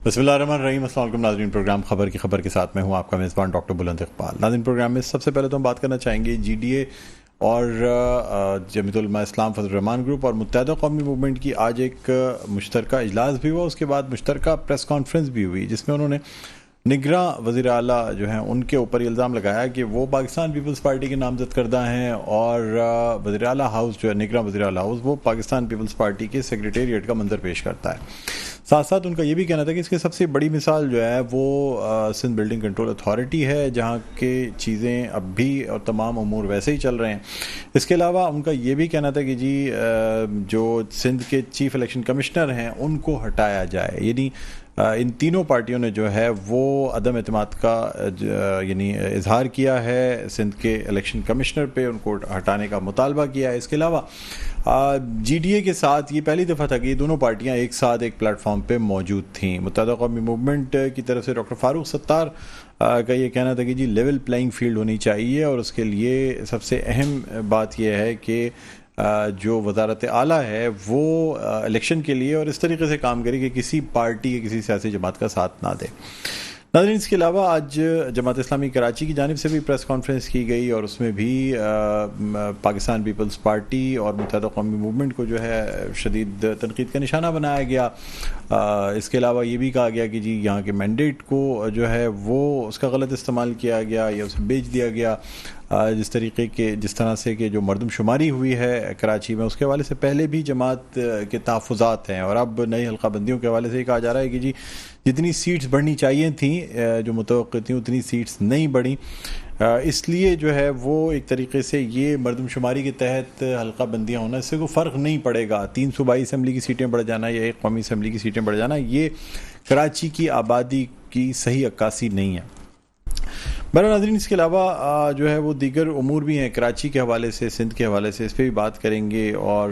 بسم اللہ الرحمن الرحیم۔ السلام علیکم ناظرین، پروگرام خبر کی خبر کے ساتھ میں ہوں آپ کا میزبان ڈاکٹر بلند اقبال۔ ناظرین، پروگرام میں سب سے پہلے تو ہم بات کرنا چاہیں گے جی ڈی اے اور جمیعت علماء اسلام فضل الرحمان گروپ اور متحدہ قومی موومنٹ کی آج ایک مشترکہ اجلاس بھی ہوا، اس کے بعد مشترکہ پریس کانفرنس بھی ہوئی، جس میں انہوں نے نگراں وزیر اعلیٰ جو ہیں ان کے اوپر یہ الزام لگایا کہ وہ پاکستان پیپلز پارٹی کے نامزد کردہ ہیں اور وزیر اعلیٰ ہاؤس جو ہے نگراں وزیر اعلیٰ ہاؤس وہ پاکستان پیپلز پارٹی کے سیکریٹریٹ کا منظر پیش کرتا ہے۔ ساتھ ساتھ ان کا یہ بھی کہنا تھا کہ اس کی سب سے بڑی مثال جو ہے وہ سندھ بلڈنگ کنٹرول اتھارٹی ہے، جہاں کے چیزیں اب بھی اور تمام امور ویسے ہی چل رہے ہیں۔ اس کے علاوہ ان کا یہ بھی کہنا تھا کہ جی جو سندھ کے چیف الیکشن کمشنر ہیں ان کو ہٹایا جائے، یعنی ان تینوں پارٹیوں نے جو ہے وہ عدم اعتماد کا یعنی اظہار کیا ہے سندھ کے الیکشن کمشنر پہ، ان کو ہٹانے کا مطالبہ کیا ہے۔ اس کے علاوہ جی ڈی اے کے ساتھ یہ پہلی دفعہ تھا کہ یہ دونوں پارٹیاں ایک ساتھ ایک پلیٹ فارم پہ موجود تھیں۔ متحدہ قومی موومنٹ کی طرف سے ڈاکٹر فاروق ستار کا یہ کہنا تھا کہ جی لیول پلینگ فیلڈ ہونی چاہیے، اور اس کے لیے سب سے اہم بات یہ ہے کہ جو وزارت اعلیٰ ہے وہ الیکشن کے لیے اور اس طریقے سے کام کرے کہ کسی پارٹی یا کسی سیاسی جماعت کا ساتھ نہ دے۔ ناظرین، اس کے علاوہ آج جماعت اسلامی کراچی کی جانب سے بھی پریس کانفرنس کی گئی اور اس میں بھی پاکستان پیپلز پارٹی اور متحدہ قومی موومنٹ کو جو ہے شدید تنقید کا نشانہ بنایا گیا۔ اس کے علاوہ یہ بھی کہا گیا کہ جی یہاں کے مینڈیٹ کو جو ہے وہ اس کا غلط استعمال کیا گیا یا اسے بیچ دیا گیا، جس طرح سے کہ جو مردم شماری ہوئی ہے کراچی میں اس کے حوالے سے پہلے بھی جماعت کے تحفظات ہیں، اور اب نئی حلقہ بندیوں کے حوالے سے یہ کہا جا رہا ہے کہ جی جتنی سیٹس بڑھنی چاہیے تھیں جو متوقع تھیں اتنی سیٹس نہیں بڑھیں، اس لیے جو ہے وہ ایک طریقے سے یہ مردم شماری کے تحت حلقہ بندیاں ہونا، اس سے کوئی فرق نہیں پڑے گا۔ 3 صوبائی اسمبلی کی سیٹیں بڑھ جانا یا ایک قومی اسمبلی کی سیٹیں بڑھ جانا یہ کراچی کی آبادی کی صحیح عکاسی نہیں ہے۔ بہرحال ناظرین، اس کے علاوہ جو ہے وہ دیگر امور بھی ہیں کراچی کے حوالے سے، سندھ کے حوالے سے، اس پہ بھی بات کریں گے، اور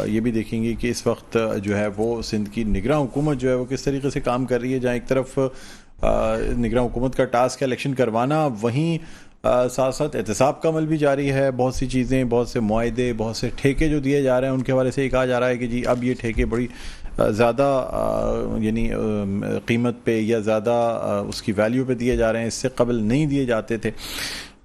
یہ بھی دیکھیں گے کہ اس وقت جو ہے وہ سندھ کی نگراں حکومت جو ہے وہ کس طریقے سے کام کر رہی ہے، جہاں ایک طرف نگراں حکومت کا ٹاسک ہے الیکشن کروانا، وہیں ساتھ ساتھ احتساب کا عمل بھی جاری ہے۔ بہت سی چیزیں، بہت سے معاہدے، بہت سے ٹھیکے جو دیے جا رہے ہیں ان کے حوالے سے یہ کہا جا رہا ہے کہ جی اب یہ ٹھیکے بڑی زیادہ یعنی قیمت پہ یا زیادہ اس کی ویلیو پہ دیے جا رہے ہیں، اس سے قبل نہیں دیے جاتے تھے۔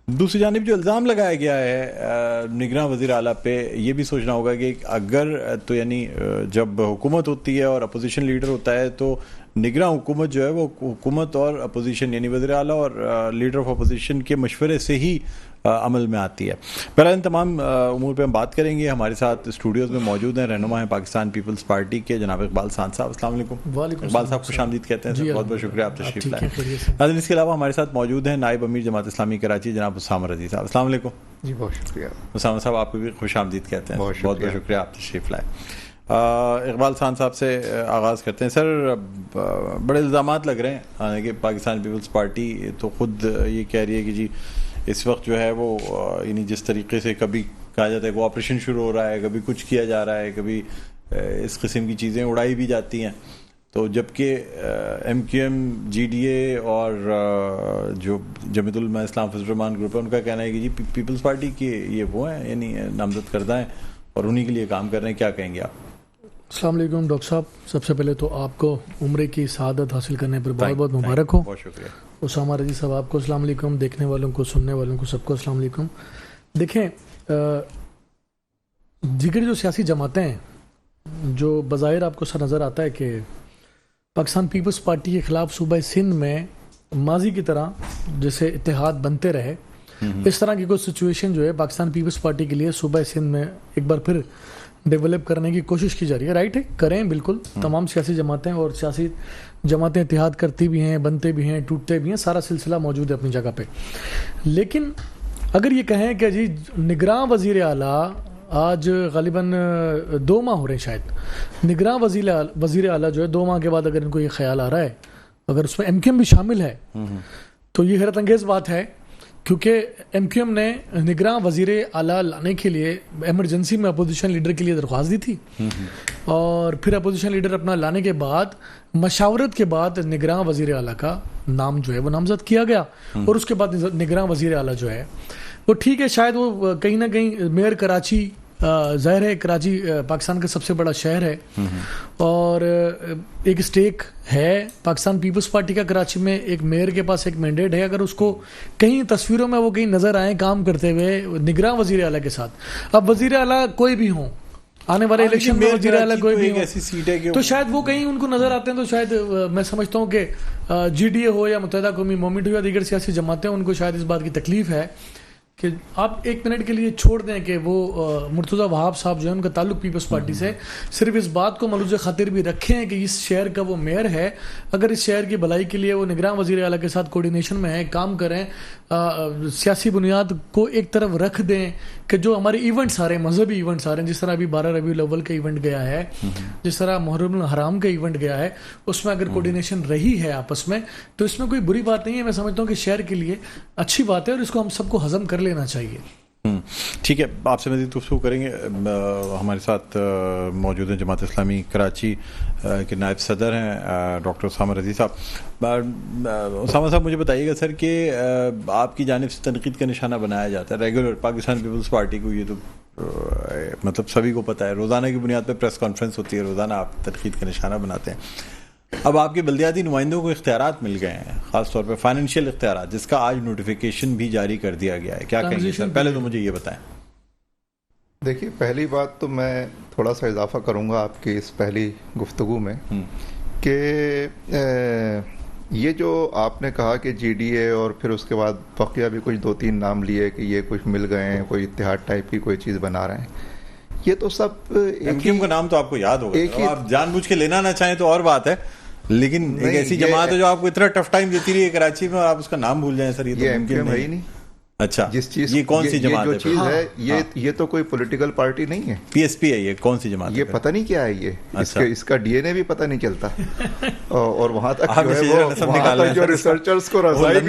دوسری جانب جو الزام لگایا گیا ہے نگراں وزیر اعلیٰ پہ، یہ بھی سوچنا ہوگا کہ اگر تو یعنی جب حکومت ہوتی ہے اور اپوزیشن لیڈر ہوتا ہے تو نگراں حکومت جو ہے وہ حکومت اور اپوزیشن یعنی وزیر اعلیٰ اور لیڈر آف اپوزیشن کے مشورے سے ہی عمل میں آتی ہے۔ بہرحال ان تمام امور پہ ہم بات کریں گے۔ ہمارے ساتھ اسٹوڈیوز میں موجود ہیں، رہنما ہیں پاکستان پیپلز پارٹی کے جناب اقبال ساند صاحب۔ السلام علیکم۔ اقبال صاحب خوش آمدید کہتے ہیں، بہت بہت شکریہ آپ تشریف لائے۔ ناظرین، اس کے علاوہ ہمارے ساتھ موجود ہیں نائب امیر جماعت اسلامی کراچی جناب اسامہ رضی صاحب۔ السلام علیکم۔ جی بہت شکریہ اسامہ صاحب، آپ کو بھی خوش آمدید کہتے ہیں، بہت بہت شکریہ آپ تشریف لائے۔ اقبال ساند صاحب سے آغاز کرتے ہیں۔ سر، بڑے الزامات لگ رہے ہیں کہ پاکستان پیپلز پارٹی تو خود یہ کہہ رہی ہے کہ جی اس وقت جو ہے وہ یعنی جس طریقے سے کبھی کہا جاتا ہے کہ آپریشن شروع ہو رہا ہے، کبھی کچھ کیا جا رہا ہے، کبھی اس قسم کی چیزیں اڑائی بھی جاتی ہیں، تو جبکہ M Q M, G D A اور جو جمیعت علماء اسلام فضل الرحمان گروپ ہے ان کا کہنا ہے کہ جی پیپلز پارٹی کے یہ وہ ہیں یعنی نامزد کردہ ہیں اور انہی کے لیے کام کر رہے ہیں، کیا کہیں گے آپ؟ السلام علیکم ڈاکٹر صاحب، سب سے پہلے تو آپ کو عمرے کی سعادت حاصل کرنے پر بہت بہت مبارک ہو۔ بہت شکریہ۔ اسامہ رضی صاحب آپ کو السلام علیکم، دیکھنے والوں کو، سننے والوں کو، سب کو السلام علیکم۔ دیکھیں، دیگر جو سیاسی جماعتیں ہیں جو بظاہر آپ کو سر نظر آتا ہے کہ پاکستان پیپلز پارٹی کے خلاف صوبہ سندھ میں ماضی کی طرح جیسے اتحاد بنتے رہے، اس طرح کی کوئی سچویشن جو ہے پاکستان پیپلز پارٹی کے لیے صوبہ سندھ میں ایک بار پھر ڈیولپ کرنے کی کوشش کی جا رہی ہے۔ رائٹ ہے، کریں بالکل، تمام سیاسی جماعتیں اور سیاسی جماعتیں اتحاد کرتی بھی ہیں، بنتے بھی ہیں، ٹوٹتے بھی ہیں، سارا سلسلہ موجود ہے اپنی جگہ پہ۔ لیکن اگر یہ کہیں کہ جی نگراں وزیر اعلیٰ آج غالباً 2 ماہ ہو رہے ہیں شاید، نگراں وزیر اعلیٰ جو ہے 2 ماہ کے بعد اگر ان کو یہ خیال آ رہا ہے، اگر اس میں ایم کیو ایم بھی شامل ہے تو یہ حیرت انگیز بات ہے، کیونکہ ایم کیو ایم نے نگراں وزیر اعلیٰ لانے کے لیے ایمرجنسی میں اپوزیشن لیڈر کے لیے درخواست دی تھی، اور پھر اپوزیشن لیڈر اپنا لانے کے بعد مشاورت کے بعد نگراں وزیر اعلیٰ کا نام جو ہے وہ نامزد کیا گیا، اور اس کے بعد نگراں وزیر اعلیٰ جو ہے وہ ٹھیک ہے، شاید وہ کہیں نہ کہیں میئر کراچی ظاہر ہے کراچی پاکستان کا سب سے بڑا شہر ہے اور ایک اسٹیک ہے پاکستان پیپلز پارٹی کا کراچی میں. ایک میئر کے پاس ایک مینڈیٹ ہے, اگر اس کو کہیں تصویروں میں وہ کہیں نظر آئیں کام کرتے ہوئے نگراں وزیر اعلیٰ کے ساتھ, اب وزیر اعلیٰ کوئی بھی ہوں, آنے والے الیکشن میں وزیر اعلیٰ کوئی بھی ہو, تو شاید وہ کہیں ان کو نظر آتے ہیں, تو شاید میں سمجھتا ہوں کہ جی ڈی اے ہو یا متحدہ قومی موومنٹ ہو یا دیگر سیاسی جماعتیں, ان کو شاید اس بات کی تکلیف ہے کہ آپ ایک منٹ کے لیے چھوڑ دیں کہ وہ مرتضیٰ وہاب صاحب جو ہے ان کا تعلق پیپلز پارٹی سے, صرف اس بات کو ملوث خاطر بھی رکھیں کہ اس شہر کا وہ میئر ہے, اگر اس شہر کی بھلائی کے لیے وہ نگراں وزیر اعلیٰ کے ساتھ کوارڈینیشن میں ہے, کام کریں, سیاسی بنیاد کو ایک طرف رکھ دیں کہ جو ہمارے ایونٹس آ رہے ہیں, مذہبی ایونٹس آ رہے ہیں, جس طرح ابھی 12 ربیع الاول کا ایونٹ گیا ہے, جس طرح محرم الحرام کا ایونٹ گیا ہے, اس میں اگر کوارڈینیشن رہی ہے آپس میں تو اس میں کوئی بری بات نہیں ہے. میں سمجھتا ہوں کہ شہر کے لیے اچھی بات ہے اور اس کو ہم سب کو ہضم کر لینا چاہیے. ٹھیک ہے, آپ سے مزید گفتگو کریں گے. ہمارے ساتھ موجود ہیں جماعت اسلامی کراچی کے نائب صدر ہیں ڈاکٹر اسامہ رضی صاحب. اسامہ صاحب مجھے بتائیے گا سر کہ آپ کی جانب سے تنقید کا نشانہ بنایا جاتا ہے ریگولر پاکستان پیپلز پارٹی کو, یہ تو مطلب سبھی کو پتہ ہے, روزانہ کی بنیاد پہ پریس کانفرنس ہوتی ہے, روزانہ آپ تنقید کا نشانہ بناتے ہیں. اب آپ کے بلدیاتی نمائندوں کو اختیارات مل گئے ہیں, خاص طور پہ فائنینشیل اختیارات, جس کا آج نوٹیفیکیشن بھی جاری کر دیا گیا ہے, کیا کہیں گے سر؟ پہلے تو مجھے یہ بتائیں. دیکھیے, پہلی بات تو میں تھوڑا سا اضافہ کروں گا آپ کی اس پہلی گفتگو میں کہ یہ جو آپ نے کہا کہ جی ڈی اے اور پھر اس کے بعد بقیہ بھی کچھ 2-3 نام لیے کہ یہ کچھ مل گئے ہیں, کوئی اتحاد ٹائپ کی کوئی چیز بنا رہے ہیں, یہ تو سب ایک ہی کا نام تو آپ کو یاد ہوگا, آپ جان بوجھ کے لینا نہ چاہیں تو اور بات ہے, لیکن ایک ایسی جماعت ہے جو آپ کو اتنا ٹف ٹائم دیتی رہی ہے کراچی میں اور آپ اس کا نام بھول جائیں سر, یہ تو ممکن ہے ہی نہیں. اچھا, جس چیز یہ کون سی جماعت ہے, جو چیز ہے یہ تو کوئی پولیٹیکل پارٹی نہیں ہے, پی ایس پی ہے. یہ کون سی جماعت ہے؟ یہ پتہ نہیں کیا ہے, یہ اس کا ڈی این اے بھی پتہ نہیں چلتا, اور وہاں تک جو ریسرچرز کو رسائی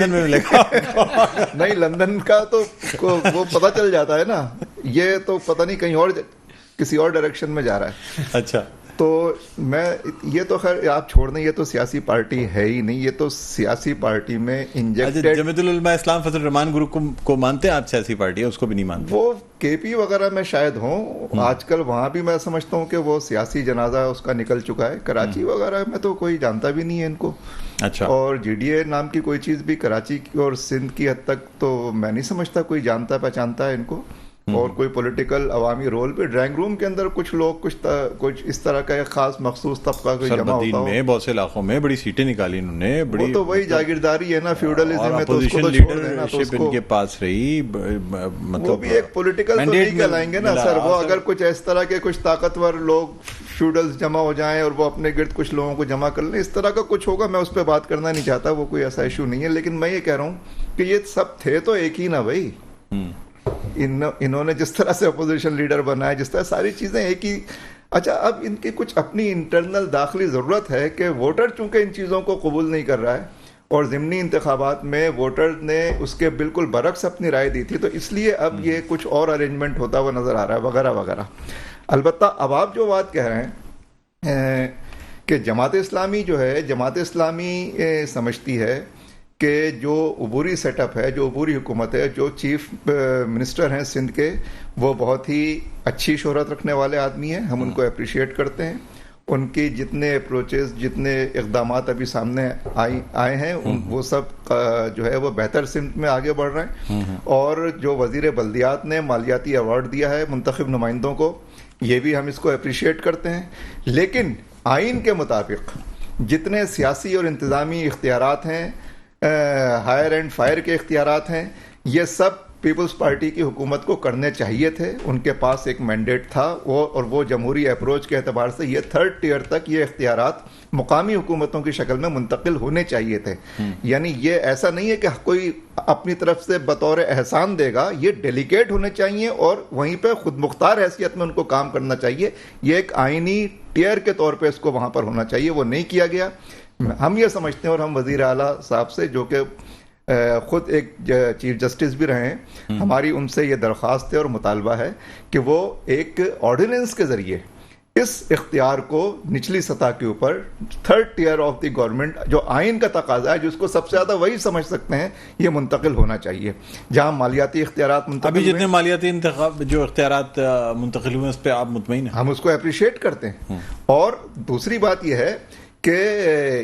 نہیں, لندن کا تو وہ پتہ چل جاتا ہے نا, یہ تو پتہ نہیں کہیں اور کسی اور ڈائریکشن میں جا رہا ہے. اچھا, تو میں یہ تو خیر آپ چھوڑ دیں, یہ تو سیاسی پارٹی ہے ہی نہیں, یہ تو سیاسی پارٹی میں انجیکٹڈ. جمیعت العلماء اسلام فضل الرحمان گروپ کو مانتے ہیں آپ سیاسی پارٹی ہے, اس کو بھی نہیں مانتے؟ وہ کے پی وغیرہ میں شاید ہوں, آج کل وہاں بھی میں سمجھتا ہوں کہ وہ سیاسی جنازہ اس کا نکل چکا ہے. کراچی وغیرہ میں تو کوئی جانتا بھی نہیں ہے ان کو. اچھا, اور جی ڈی اے نام کی کوئی چیز بھی کراچی اور سندھ کی حد تک تو میں نہیں سمجھتا کوئی جانتا پہچانتا ہے ان کو. اور کوئی پولیٹیکل عوامی رول پہ ڈرائنگ روم کے اندر کچھ لوگ کچھ اس طرح کا ایک خاص مخصوص طبقہ کوئی جمع ہوتا ہو. میں بہت سے علاقوں میں بڑی سیٹیں نکالی انہوں نے, وہ تو وہی جاگیرداری ہے نا, فیوڈلزم ہے, تو اس کو تو چھوڑ دینا, تو اس کو ان کے پاس رہی, مطلب وہ بھی ایک پولیٹیکل تو نہیں کہلائیں گے نا سر. وہ اگر کچھ اس طرح کے کچھ طاقتور لوگ فیوڈلز جمع ہو جائیں اور وہ اپنے گرد کچھ لوگوں کو جمع کر لیں, اس طرح کا کچھ ہوگا. میں اس پہ بات کرنا نہیں چاہتا, وہ کوئی ایسا ایشو نہیں ہے, لیکن میں یہ کہہ رہا ہوں کہ یہ سب تھے تو ایک ہی نا بھائی. انہوں نے جس طرح سے اپوزیشن لیڈر بنایا, جس طرح ساری چیزیں ایک ہی. اچھا, اب ان کی کچھ اپنی انٹرنل داخلی ضرورت ہے کہ ووٹر چونکہ ان چیزوں کو قبول نہیں کر رہا ہے, اور ضمنی انتخابات میں ووٹر نے اس کے بالکل برعکس اپنی رائے دی تھی, تو اس لیے اب یہ کچھ اور ارینجمنٹ ہوتا ہوا نظر آ رہا ہے وغیرہ وغیرہ. البتہ اب آپ جو بات کہہ رہے ہیں کہ جماعت اسلامی جو ہے, جماعت اسلامی سمجھتی ہے کہ جو عبوری سیٹ اپ ہے, جو عبوری حکومت ہے, جو چیف منسٹر ہیں سندھ کے, وہ بہت ہی اچھی شہرت رکھنے والے آدمی ہیں, ہم ان کو اپریشیٹ کرتے ہیں. ان کی جتنے اپروچز, جتنے اقدامات ابھی سامنے آئے ہیں, وہ سب جو ہے وہ بہتر سمت میں آگے بڑھ رہے ہیں. اور جو وزیر بلدیات نے مالیاتی ایوارڈ دیا ہے منتخب نمائندوں کو, یہ بھی ہم اس کو اپریشیٹ کرتے ہیں. لیکن آئین کے مطابق جتنے سیاسی اور انتظامی اختیارات ہیں, ہائر اینڈ فائر کے اختیارات ہیں, یہ سب پیپلز پارٹی کی حکومت کو کرنے چاہیے تھے. ان کے پاس ایک مینڈیٹ تھا, اور وہ جمہوری اپروچ کے اعتبار سے یہ 3rd ٹیئر تک یہ اختیارات مقامی حکومتوں کی شکل میں منتقل ہونے چاہیے تھے. یعنی یہ ایسا نہیں ہے کہ کوئی اپنی طرف سے بطور احسان دے گا, یہ ڈیلیگیٹ ہونے چاہیے اور وہیں پہ خود مختار حیثیت میں ان کو کام کرنا چاہیے. یہ ایک آئینی ٹیئر کے طور پہ اس کو وہاں پر ہونا چاہیے, وہ نہیں کیا گیا. ہم یہ سمجھتے ہیں, اور ہم وزیر اعلیٰ صاحب سے, جو کہ خود ایک چیف جسٹس بھی رہے ہیں, ہماری ان سے یہ درخواست ہے اور مطالبہ ہے کہ وہ ایک آرڈیننس کے ذریعے اس اختیار کو نچلی سطح کے اوپر third tier of the government جو آئین کا تقاضا ہے جس کو سب سے زیادہ وہی سمجھ سکتے ہیں یہ منتقل ہونا چاہیے. جہاں مالیاتی اختیارات منتقل ابھی جتنے مالیاتی جو اختیارات منتقل ہوئے اس پہ آپ مطمئن ہیں؟ ہم اس کو اپریشیٹ کرتے ہیں. اور دوسری بات یہ ہے کہ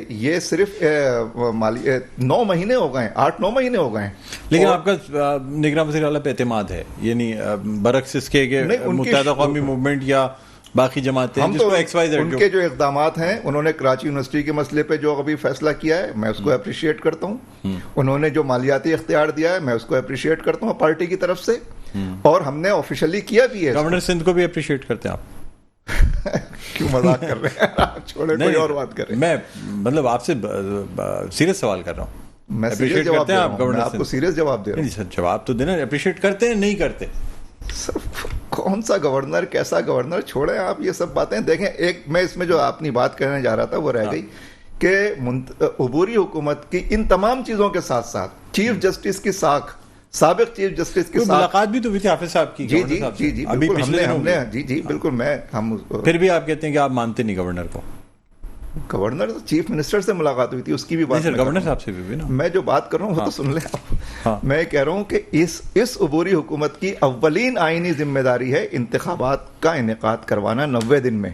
یہ صرف 9 مہینے ہو گئے ہیں, 8-9 مہینے ہو گئے ہیں, لیکن آپ کا نگراں وزیر اعلیٰ پہ اعتماد ہے, یعنی برعکس اس کے کہ متحدہ قومی موومنٹ یا باقی جماعتیں ہم تو ان کے جو اقدامات ہیں, انہوں نے کراچی یونیورسٹی کے مسئلے پہ جو ابھی فیصلہ کیا ہے میں اس کو اپریشیٹ کرتا ہوں. انہوں نے جو مالیاتی اختیار دیا ہے میں اس کو اپریشیٹ کرتا ہوں پارٹی کی طرف سے, اور ہم نے آفیشیلی کیا بھی ہے. گورنر سندھ کو بھی اپریشیٹ کرتے ہیں آپ؟ کیوں مذاق کر رہے ہیں آپ, چھوڑے کوئی اور بات کریں. میں مطلب آپ سے سیریس سوال کر رہا ہوں. میں سیریس جواب دے رہا ہوں, میں آپ کو سیریس جواب دے رہا ہوں. سر جواب تو دینا, اپریشیٹ کرتے ہیں نہیں کرتے؟ سر کون سا گورنر, کیسا گورنر, چھوڑیں آپ یہ سب باتیں. دیکھیں ایک میں اس میں جو اپنی بات کرنے جا رہا تھا وہ رہ گئی کہ عبوری حکومت کی ان تمام چیزوں کے ساتھ ساتھ چیف جسٹس کی ساکھ, سابق چیف جسٹس کے ساتھ ملاقات بھی تو ہوئی تھی حافظ صاحب کی. جی جی جی جی بالکل ہم نے جی جی بالکل. ہم پھر بھی آپ کہتے ہیں کہ آپ مانتے نہیں گورنر کو. گورنر چیف منسٹر سے ملاقات ہوئی تھی, اس کی بھی بات گورنر صاحب سے بھی نا. میں جو بات کر رہا ہوں وہ تو سن لیں آپ. میں کہہ رہا ہوں کہ اس عبوری حکومت کی اولین آئینی ذمہ داری ہے انتخابات کا انعقاد کروانا 90 دن میں.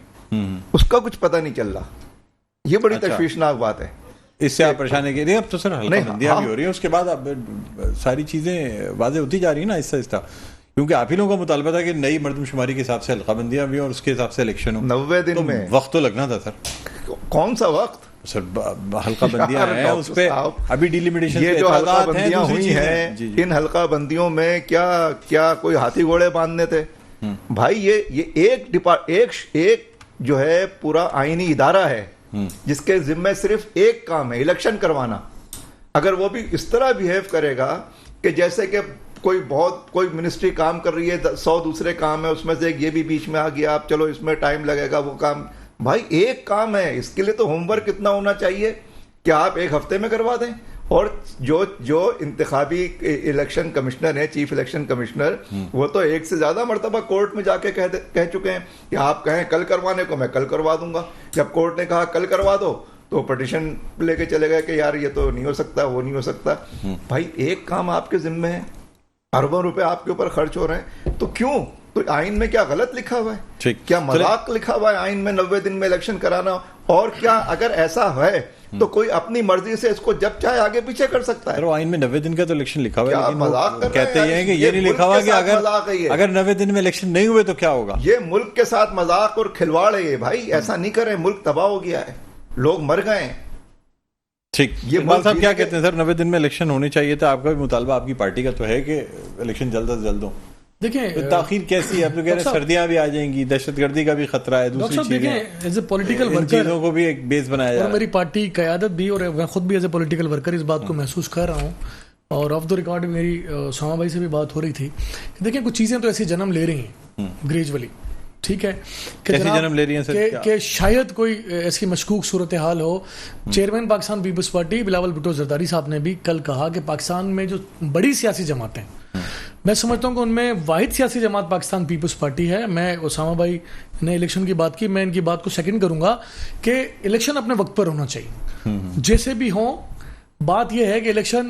اس کا کچھ پتہ نہیں چل رہا, یہ بڑی تشویشناک بات ہے. اس سے آپ پریشانی کے لیے اب تو سر حلقہ بندیاں بھی ہو رہی ہیں, اس کے بعد اب ساری چیزیں واضح ہوتی جا رہی ہیں نا آہستہ آہستہ, کیونکہ آپ ہی لوگوں کا مطالبہ تھا کہ نئی مردم شماری کے حساب سے حلقہ بندیاں بھی اور اس کے حساب سے الیکشن ہو. 90 دن میں وقت تو لگنا تھا سر. کون سا وقت سر؟ حلقہ بندیاں ہیں اس پہ ابھی ڈیلیمیٹیشن. یہ جو حلقہ بندیاں ہوئی ہیں ان حلقہ بندیوں میں کیا کوئی ہاتھی گھوڑے باندھنے تھے بھائی؟ یہ ایک جو ہے پورا آئینی ادارہ ہے جس کے ذمہ صرف ایک کام ہے, الیکشن کروانا. اگر وہ بھی اس طرح بیہیو کرے گا کہ جیسے کہ کوئی منسٹری کام کر رہی ہے, 100 دوسرے کام ہے, اس میں سے یہ بھی بیچ میں آ گیا, آپ چلو اس میں ٹائم لگے گا, وہ کام بھائی ایک کام ہے. اس کے لیے تو ہوم ورک اتنا ہونا چاہیے کہ آپ ایک ہفتے میں کروا دیں. اور جو انتخابی الیکشن کمشنر ہیں, چیف الیکشن کمشنر, وہ تو ایک سے زیادہ مرتبہ کورٹ میں جا کے کہہ چکے ہیں کہ آپ کہیں کل کروانے کو میں کل کروا دوں گا. جب کورٹ نے کہا کل کروا دو تو پٹیشن لے کے چلے گئے کہ یار یہ تو نہیں ہو سکتا, وہ نہیں ہو سکتا. بھائی ایک کام آپ کے ذمہ ہے, اربوں روپے آپ کے اوپر خرچ ہو رہے ہیں, تو کیوں؟ تو آئین میں کیا غلط لکھا ہوا ہے؟ کیا مذاق لکھا ہوا ہے آئین میں 90 دن میں الیکشن کرانا؟ اور کیا اگر ایسا ہے تو کوئی اپنی مرضی سے اس کو جب چاہے آگے پیچھے کر سکتا ہے. آئین میں 90 دن کا تو الیکشن لکھا ہوا ہے, مذاق کہتے ہیں کہ یہ نہیں لکھا ہوا کہ اگر 90 دن میں الیکشن نہیں ہوئے تو کیا ہوگا. یہ ملک کے ساتھ مذاق اور کھلواڑ ہے یہ بھائی, ایسا نہیں کریں. ملک تباہ ہو گیا ہے, لوگ مر گئے ہیں. ٹھیک, اقبال صاحب کیا کہتے ہیں سر؟ 90 دن میں الیکشن ہونے چاہیے تھا. آپ کا بھی مطالبہ آپ کی پارٹی کا تو ہے کہ الیکشن جلد از جلد ہو. دیکھیں تاخیر کیسی ہے؟ آپ تو کہہ رہے ہیں سردیاں بھی آ جائیں گی, دہشت گردی کا بھی خطرہ ہے, دوسری چیزیں, ایز اے پولیٹیکل ان چیزوں کو بھی ایک بیس بنایا جا رہا ہے. اور میری پارٹی قیادت بھی اور میں خود بھی ایز اے پولیٹیکل ورکر اس بات کو محسوس کر رہا ہوں. اور آف دا ریکارڈ میری ساما بھائی سے بھی بات ہو رہی تھی کہ دیکھیں کچھ چیزیں تو ایسی جنم لے رہی ہیں گریجولی, ٹھیک ہے, جنم لے رہی ہیں کہ شاید کوئی ایسی مشکوک صورتحال ہو. چیئرمین پاکستان پیپلز پارٹی بلاول بھٹو زرداری صاحب نے بھی کل کہا کہ پاکستان میں جو بڑی سیاسی جماعتیں, میں سمجھتا ہوں کہ ان میں واحد سیاسی جماعت پاکستان پیپلز پارٹی ہے. میں اسامہ بھائی نے الیکشن کی بات کی, میں ان کی بات کو سیکنڈ کروں گا کہ الیکشن اپنے وقت پر ہونا چاہیے جیسے بھی ہوں. بات یہ ہے کہ الیکشن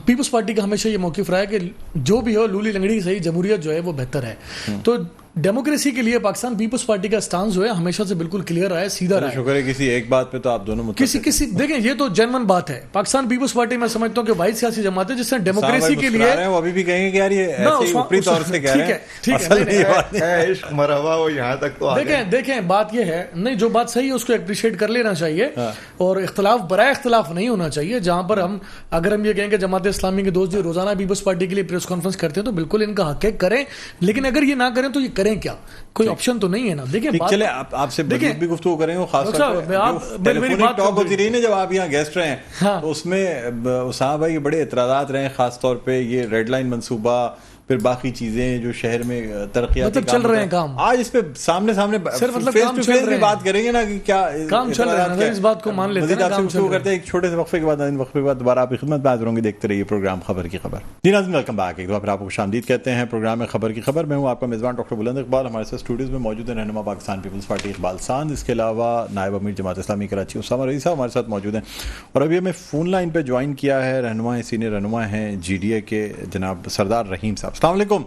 پیپلز پارٹی کا ہمیشہ یہ موقف رہا ہے کہ جو بھی ہو لولی لنگڑی صحیح, جمہوریت جو ہے وہ بہتر ہے. تو ڈیموکریسی کے لیے پاکستان پیپلز پارٹی کا سٹانس جو ہے ہمیشہ سے بالکل کلیئر رہا ہے, سیدھا رہا ہے. شکر ہے کسی ایک بات پہ تو آپ دونوں کسی دیکھیں یہ تو جنون بات ہے. پاکستان پیپلز پارٹی میں سمجھتا ہوں کہ واحد سیاسی جماعت ہے جس نے ڈیموکریسی کے لیے, وہ ابھی بھی کہیں گے کہ یار یہ ایسے اوپری طور سے کہہ رہے ہیں, عشق مرحبا وہ یہاں تک تو دیکھیں بات یہ ہے, نہیں جو بات صحیح ہے اس کو اپریشیٹ کر لینا چاہیے اور اختلاف برائے اختلاف نہیں ہونا چاہیے. جہاں پر اگر ہم یہ کہیں کہ جماعت اسلامی کے دوست جو روزانہ پیپلز پارٹی کے لیے پریس کانفرنس کرتے ہیں تو بالکل ان کا حق ہے, کریں, لیکن اگر یہ نہ کریں تو یہ کریں کیا؟ کوئی آپشن تو نہیں ہے نا. دیکھیں چلے آپ سے بھی گفتگو کریں گے, خاص طور پہ ٹاک ہوتی رہی نا جب آپ یہاں گیسٹ رہے ہیں, تو اس میں اسامہ بھائی بڑے اعتراضات رہے, خاص طور پہ یہ ریڈ لائن منصوبہ پھر باقی چیزیں جو شہر میں ترقیاتی چل رہے ہیں کام. آج اس پہ سامنے صرف مطلب فیس ٹو فیس بھی بات کریں گے نا کہ کیا کام چل رہا ہے, اس بات کو مان لیتے ہیں. آپ سے کرتے ہیں ایک چھوٹے سے وقفے کے بعد, وقفے کے بعد دوبارہ آپ کی خدمت میں حاضر ہوں گے. دیکھتے رہیے پروگرام خبر کی خبر. جی ناظرین, ویلکم بیک. ایک دفعہ پھر آپ کو خوش آمدید کہتے ہیں پروگرام میں خبر کی خبر. میں ہوں آپ کا میزبان ڈاکٹر بلند اقبال. ہمارے ساتھ اسٹوڈیوز میں موجود ہیں رہنما پاکستان پیپلز پارٹی اقبال ساند, اس کے علاوہ نائب امیر جماعت اسلامی کراچی اسامہ رئیس صاحب ہمارے ساتھ موجود ہیں. اور ابھی ہمیں فون لائن پہ جوائن کیا ہے رہنما, سینئر رہنما ہیں جی ڈی اے کے جناب سردار رحیم صاحب. السلام علیکم.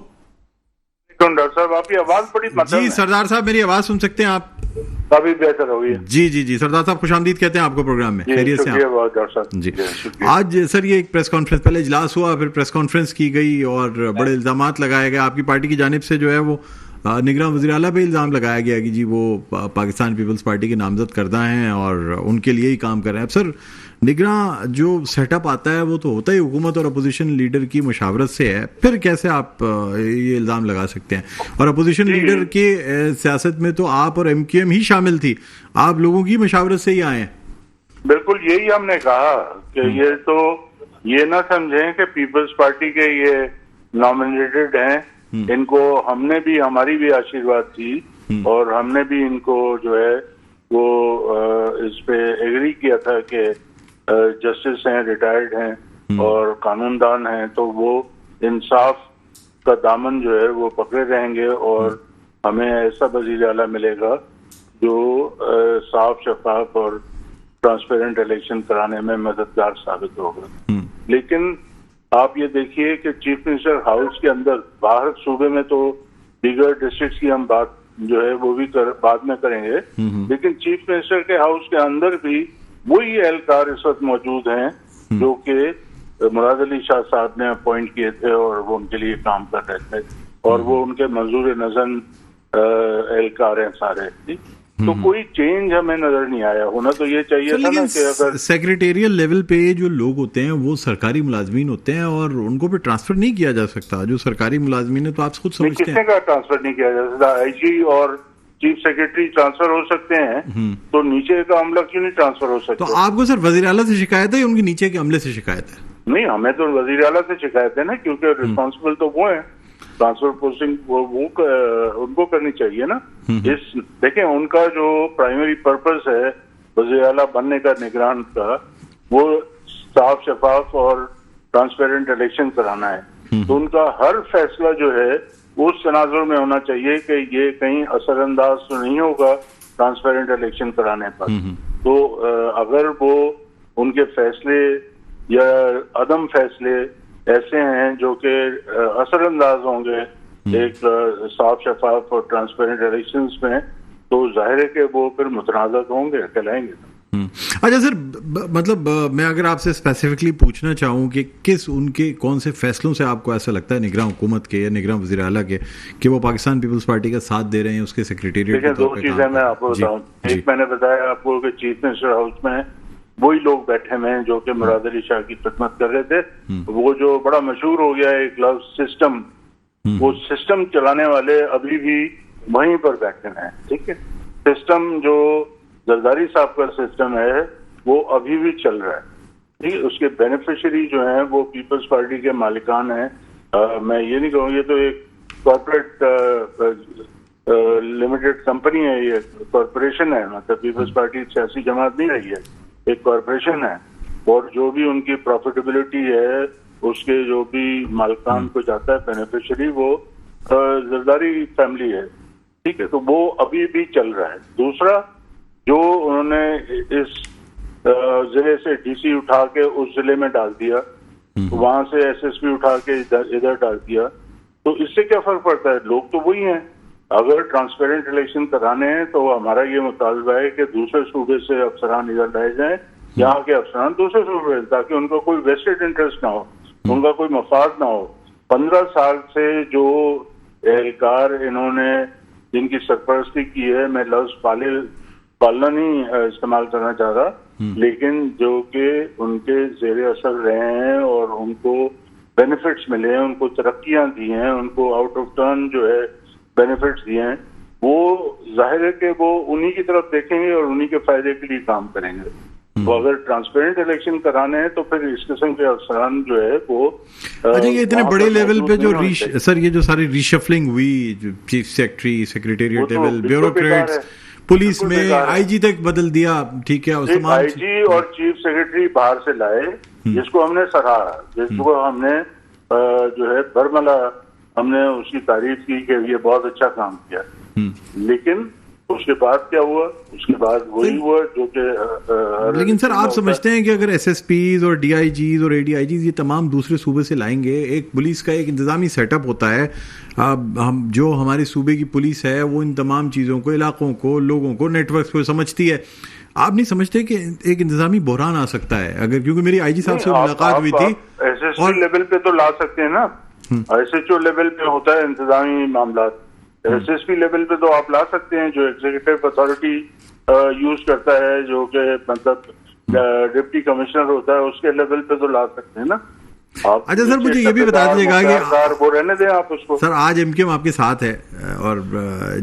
ڈاکٹر صاحب آپ کی آواز بڑی جی سردار صاحب میری آواز سن سکتے ہیں آپ؟ کافی بہتر ہو گئی. جی سردار صاحب خوش آمدید کہتے ہیں آپ کو پروگرام میں. خیریت سے آپ؟ جی آج سر یہ ایک پریس کانفرنس, پہلے اجلاس ہوا پھر پریس کانفرنس کی گئی اور بڑے الزامات لگائے گئے. آپ کی پارٹی کی جانب سے جو ہے وہ نگراں وزیر اعلیٰ پہ الزام لگایا گیا کہ جی وہ پاکستان پیپلز پارٹی کے نامزد کردہ ہیں اور ان کے لیے ہی کام کر رہے ہیں. اب سر نگراں جو سیٹ اپ آتا ہے وہ تو ہوتا ہی حکومت اور اپوزیشن لیڈر کی مشاورت سے ہے, پھر کیسے آپ یہ الزام لگا سکتے ہیں؟ اور اپوزیشن لیڈر کے سیاست میں تو آپ اور ایم کیو ایم ہی شامل تھی, آپ لوگوں کی مشاورت سے ہی آئے ہیں. بالکل یہی ہم نے کہا کہ یہ تو یہ نہ سمجھیں کہ پیپلز پارٹی کے یہ نامنیٹڈ ہیں, ان کو ہم نے بھی, ہماری بھی آشیرواد تھی اور ہم نے بھی ان کو جو ہے وہ اس پہ ایگری کیا تھا کہ جسٹس ہیں, ریٹائرڈ ہیں اور قانون دان ہیں, تو وہ انصاف کا دامن جو ہے وہ پکڑے رہیں گے اور ہمیں ایسا وزیر اعلیٰ ملے گا جو صاف شفاف اور ٹرانسپیرنٹ الیکشن کرانے میں مددگار ثابت ہوگا. لیکن آپ یہ دیکھیے کہ چیف منسٹر ہاؤس کے اندر, باہر صوبے میں تو دیگر ڈسٹرکٹس کی ہم بات جو ہے وہ بھی بعد میں کریں گے, لیکن چیف منسٹر کے ہاؤس کے اندر بھی وہی اہلکار اس وقت موجود ہیں جو کہ مراد علی شاہ صاحب نے اپوائنٹ کیے تھے اور وہ ان کے لیے کام کر رہے تھے, اور وہ ان کے منظور نظر اہلکار ہیں سارے. تو کوئی چینج ہمیں نظر نہیں آیا. ہونا تو یہ چاہیے تھا نا کہ اگر سیکریٹریل لیول پہ جو لوگ ہوتے ہیں وہ سرکاری ملازمین ہوتے ہیں اور ان کو بھی ٹرانسفر نہیں کیا جا سکتا. جو سرکاری ملازمین ہے تو آپ خود سمجھتے ہیں, کس نے کا ٹرانسفر نہیں کیا جا سکتا؟ آئی جی اور چیف سیکرٹری ٹرانسفر ہو سکتے ہیں, تو نیچے کا عملہ کیوں نہیں ٹرانسفر ہو سکتا؟ تو آپ کو سر وزیر اعلیٰ سے شکایت ہے یا ان کے نیچے کے عملے سے شکایت ہے؟ نہیں, ہمیں تو وزیر اعلیٰ سے شکایت ہے نا, کیونکہ ریسپانسبل تو وہ ہیں. ٹرانسفر پوسٹنگ ان کو کرنی چاہیے نا. دیکھیں ان کا جو پرائمری پرپز ہے وزیر اعلیٰ بننے کا, نگران کا, وہ صاف شفاف اور ٹرانسپیرنٹ الیکشن کرانا ہے. تو ان کا ہر فیصلہ جو ہے اس تناظر میں ہونا چاہیے کہ یہ کہیں اثر انداز تو نہیں ہوگا ٹرانسپیرنٹ الیکشن کرانے پر. تو اگر وہ ان کے فیصلے یا عدم فیصلے ایسے ہیں جو کہ اثر انداز ہوں گے ایک صاف شفاف اور ٹرانسپیرنٹ الیکشنز میں, تو ظاہر ہے کہ وہ پھر متنازع ہوں گے, کہلائیں گے. اچھا سر, مطلب میں اگر آپ سے اسپیسیفکلی پوچھنا چاہوں کہ کس ان کے کون سے فیصلوں سے آپ کو ایسا لگتا ہے نگراں حکومت کے یا نگراں وزیر اعلیٰ کے کہ وہ پاکستان پیپلز پارٹی کا ساتھ دے رہے ہیں اس کے سیکریٹریٹ کے طور پہ؟ دو چیزیں میں آپ کو بتاؤں. ایک میں نے بتایا آپ کو کہ چیف منسٹر ہاؤس میں وہی لوگ بیٹھے ہوئے ہیں جو کہ مراد علی شاہ کی خدمت کر رہے تھے. وہ جو بڑا مشہور ہو گیا ہے ایک لفظ سسٹم, وہ سسٹم چلانے والے ابھی بھی وہیں پر بیٹھے ہیں. ٹھیک ہے, سسٹم جو زرداری صاحب کا سسٹم ہے وہ ابھی بھی چل رہا ہے. ٹھیک ہے, اس کے بینیفیشری جو ہیں وہ پیپلز پارٹی کے مالکان ہیں. میں یہ نہیں کہوں, یہ تو ایک کارپوریٹ لمیٹڈ کمپنی ہے, یہ کارپوریشن ہے. مطلب پیپلز پارٹی سیاسی جماعت نہیں رہی ہے, ایک کارپوریشن ہے, اور جو بھی ان کی پروفیٹیبلٹی ہے اس کے جو بھی مالکان کو جاتا ہے بینیفیشری وہ زرداری فیملی ہے. ٹھیک ہے, تو وہ ابھی بھی چل رہا ہے. دوسرا, جو انہوں نے اس ضلع سے ڈی سی اٹھا کے اس ضلع میں ڈال دیا, وہاں سے ایس ایس پی اٹھا کے ادھر ڈال دیا, تو اس سے کیا فرق پڑتا ہے؟ لوگ تو وہی ہیں. اگر ٹرانسپیرنٹ الیکشن کرانے ہیں تو ہمارا یہ مطالبہ ہے کہ دوسرے صوبے سے افسران ادھر لائے جائیں, یہاں کے افسران دوسرے صوبے, تاکہ ان کا کوئی ویسٹڈ انٹرسٹ نہ ہو, ان کا کوئی مفاد نہ ہو. 15 سال سے جو اہلکار انہوں نے جن کی سرپرستی کی ہے, میں لفظ پالنا نہیں استعمال کرنا چاہ رہا, لیکن جو کہ ان کے زیر اثر رہے ہیں اور ان کو بینیفٹس ملے ہیں, ان کو ترقیاں دی ہیں, ان کو آؤٹ آف ٹرن جو ہے بینیفٹس دیے ہیں, وہ ظاہر ہے کہ وہ انہی کی طرف دیکھیں گے اور انہی کے فائدے کے لیے کام کریں گے. وہ اگر ٹرانسپیرنٹ الیکشن کرانے ہیں تو پھر اس قسم کے افسران جو ہے وہ اچھا یہ اتنے بڑے لیول پہ جو سر یہ جو ساری ریشفلنگ ہوئی chief secretary secretariat level bureaucrats police میں آئی جی تک بدل دیا, ٹھیک ہے, آئی جی اور چیف سیکرٹری باہر سے لائے جس کو ہم نے سراہا, جس کو ہم نے جو ہے برملا ہم نے اس کی تعریف کی کہ یہ بہت اچھا کام کیا, لیکن اس کے بعد کیا ہوا, اس کے بعد وہی ہوا جو کہ لیکن سر آپ سمجھتے ہیں کہ اگر ایس ایس پیز اور ڈی آئی جیز اور اے ڈی آئی جیز یہ تمام دوسرے صوبے سے لائیں گے, ایک پولیس کا ایک انتظامی سیٹ اپ ہوتا ہے, ہم جو ہمارے صوبے کی پولیس ہے وہ ان تمام چیزوں کو, علاقوں کو, لوگوں کو, نیٹ ورکس کو سمجھتی ہے, آپ نہیں سمجھتے کہ ایک انتظامی بحران آ سکتا ہے اگر, کیونکہ میری آئی جی صاحب سے ملاقات ہوئی تھی, ایس ایس پی لیول پہ تو لا سکتے ہیں نا, ایس ایچ او لیول پہ ہوتا ہے انتظامی معاملات, ایس ایس پی لیول پہ تو آپ لا سکتے ہیں جو ایگزیکٹو اتھارٹی یوز کرتا ہے, جو کہ مطلب ڈپٹی کمشنر ہوتا ہے, اس کے لیول پہ تو لا سکتے ہیں نا. اچھا سر مجھے یہ بھی بتا دیجیے گا کہ وہ رہنے دیں آپ اس کو. سر آج ایم کیو ایم آپ کے ساتھ ہے اور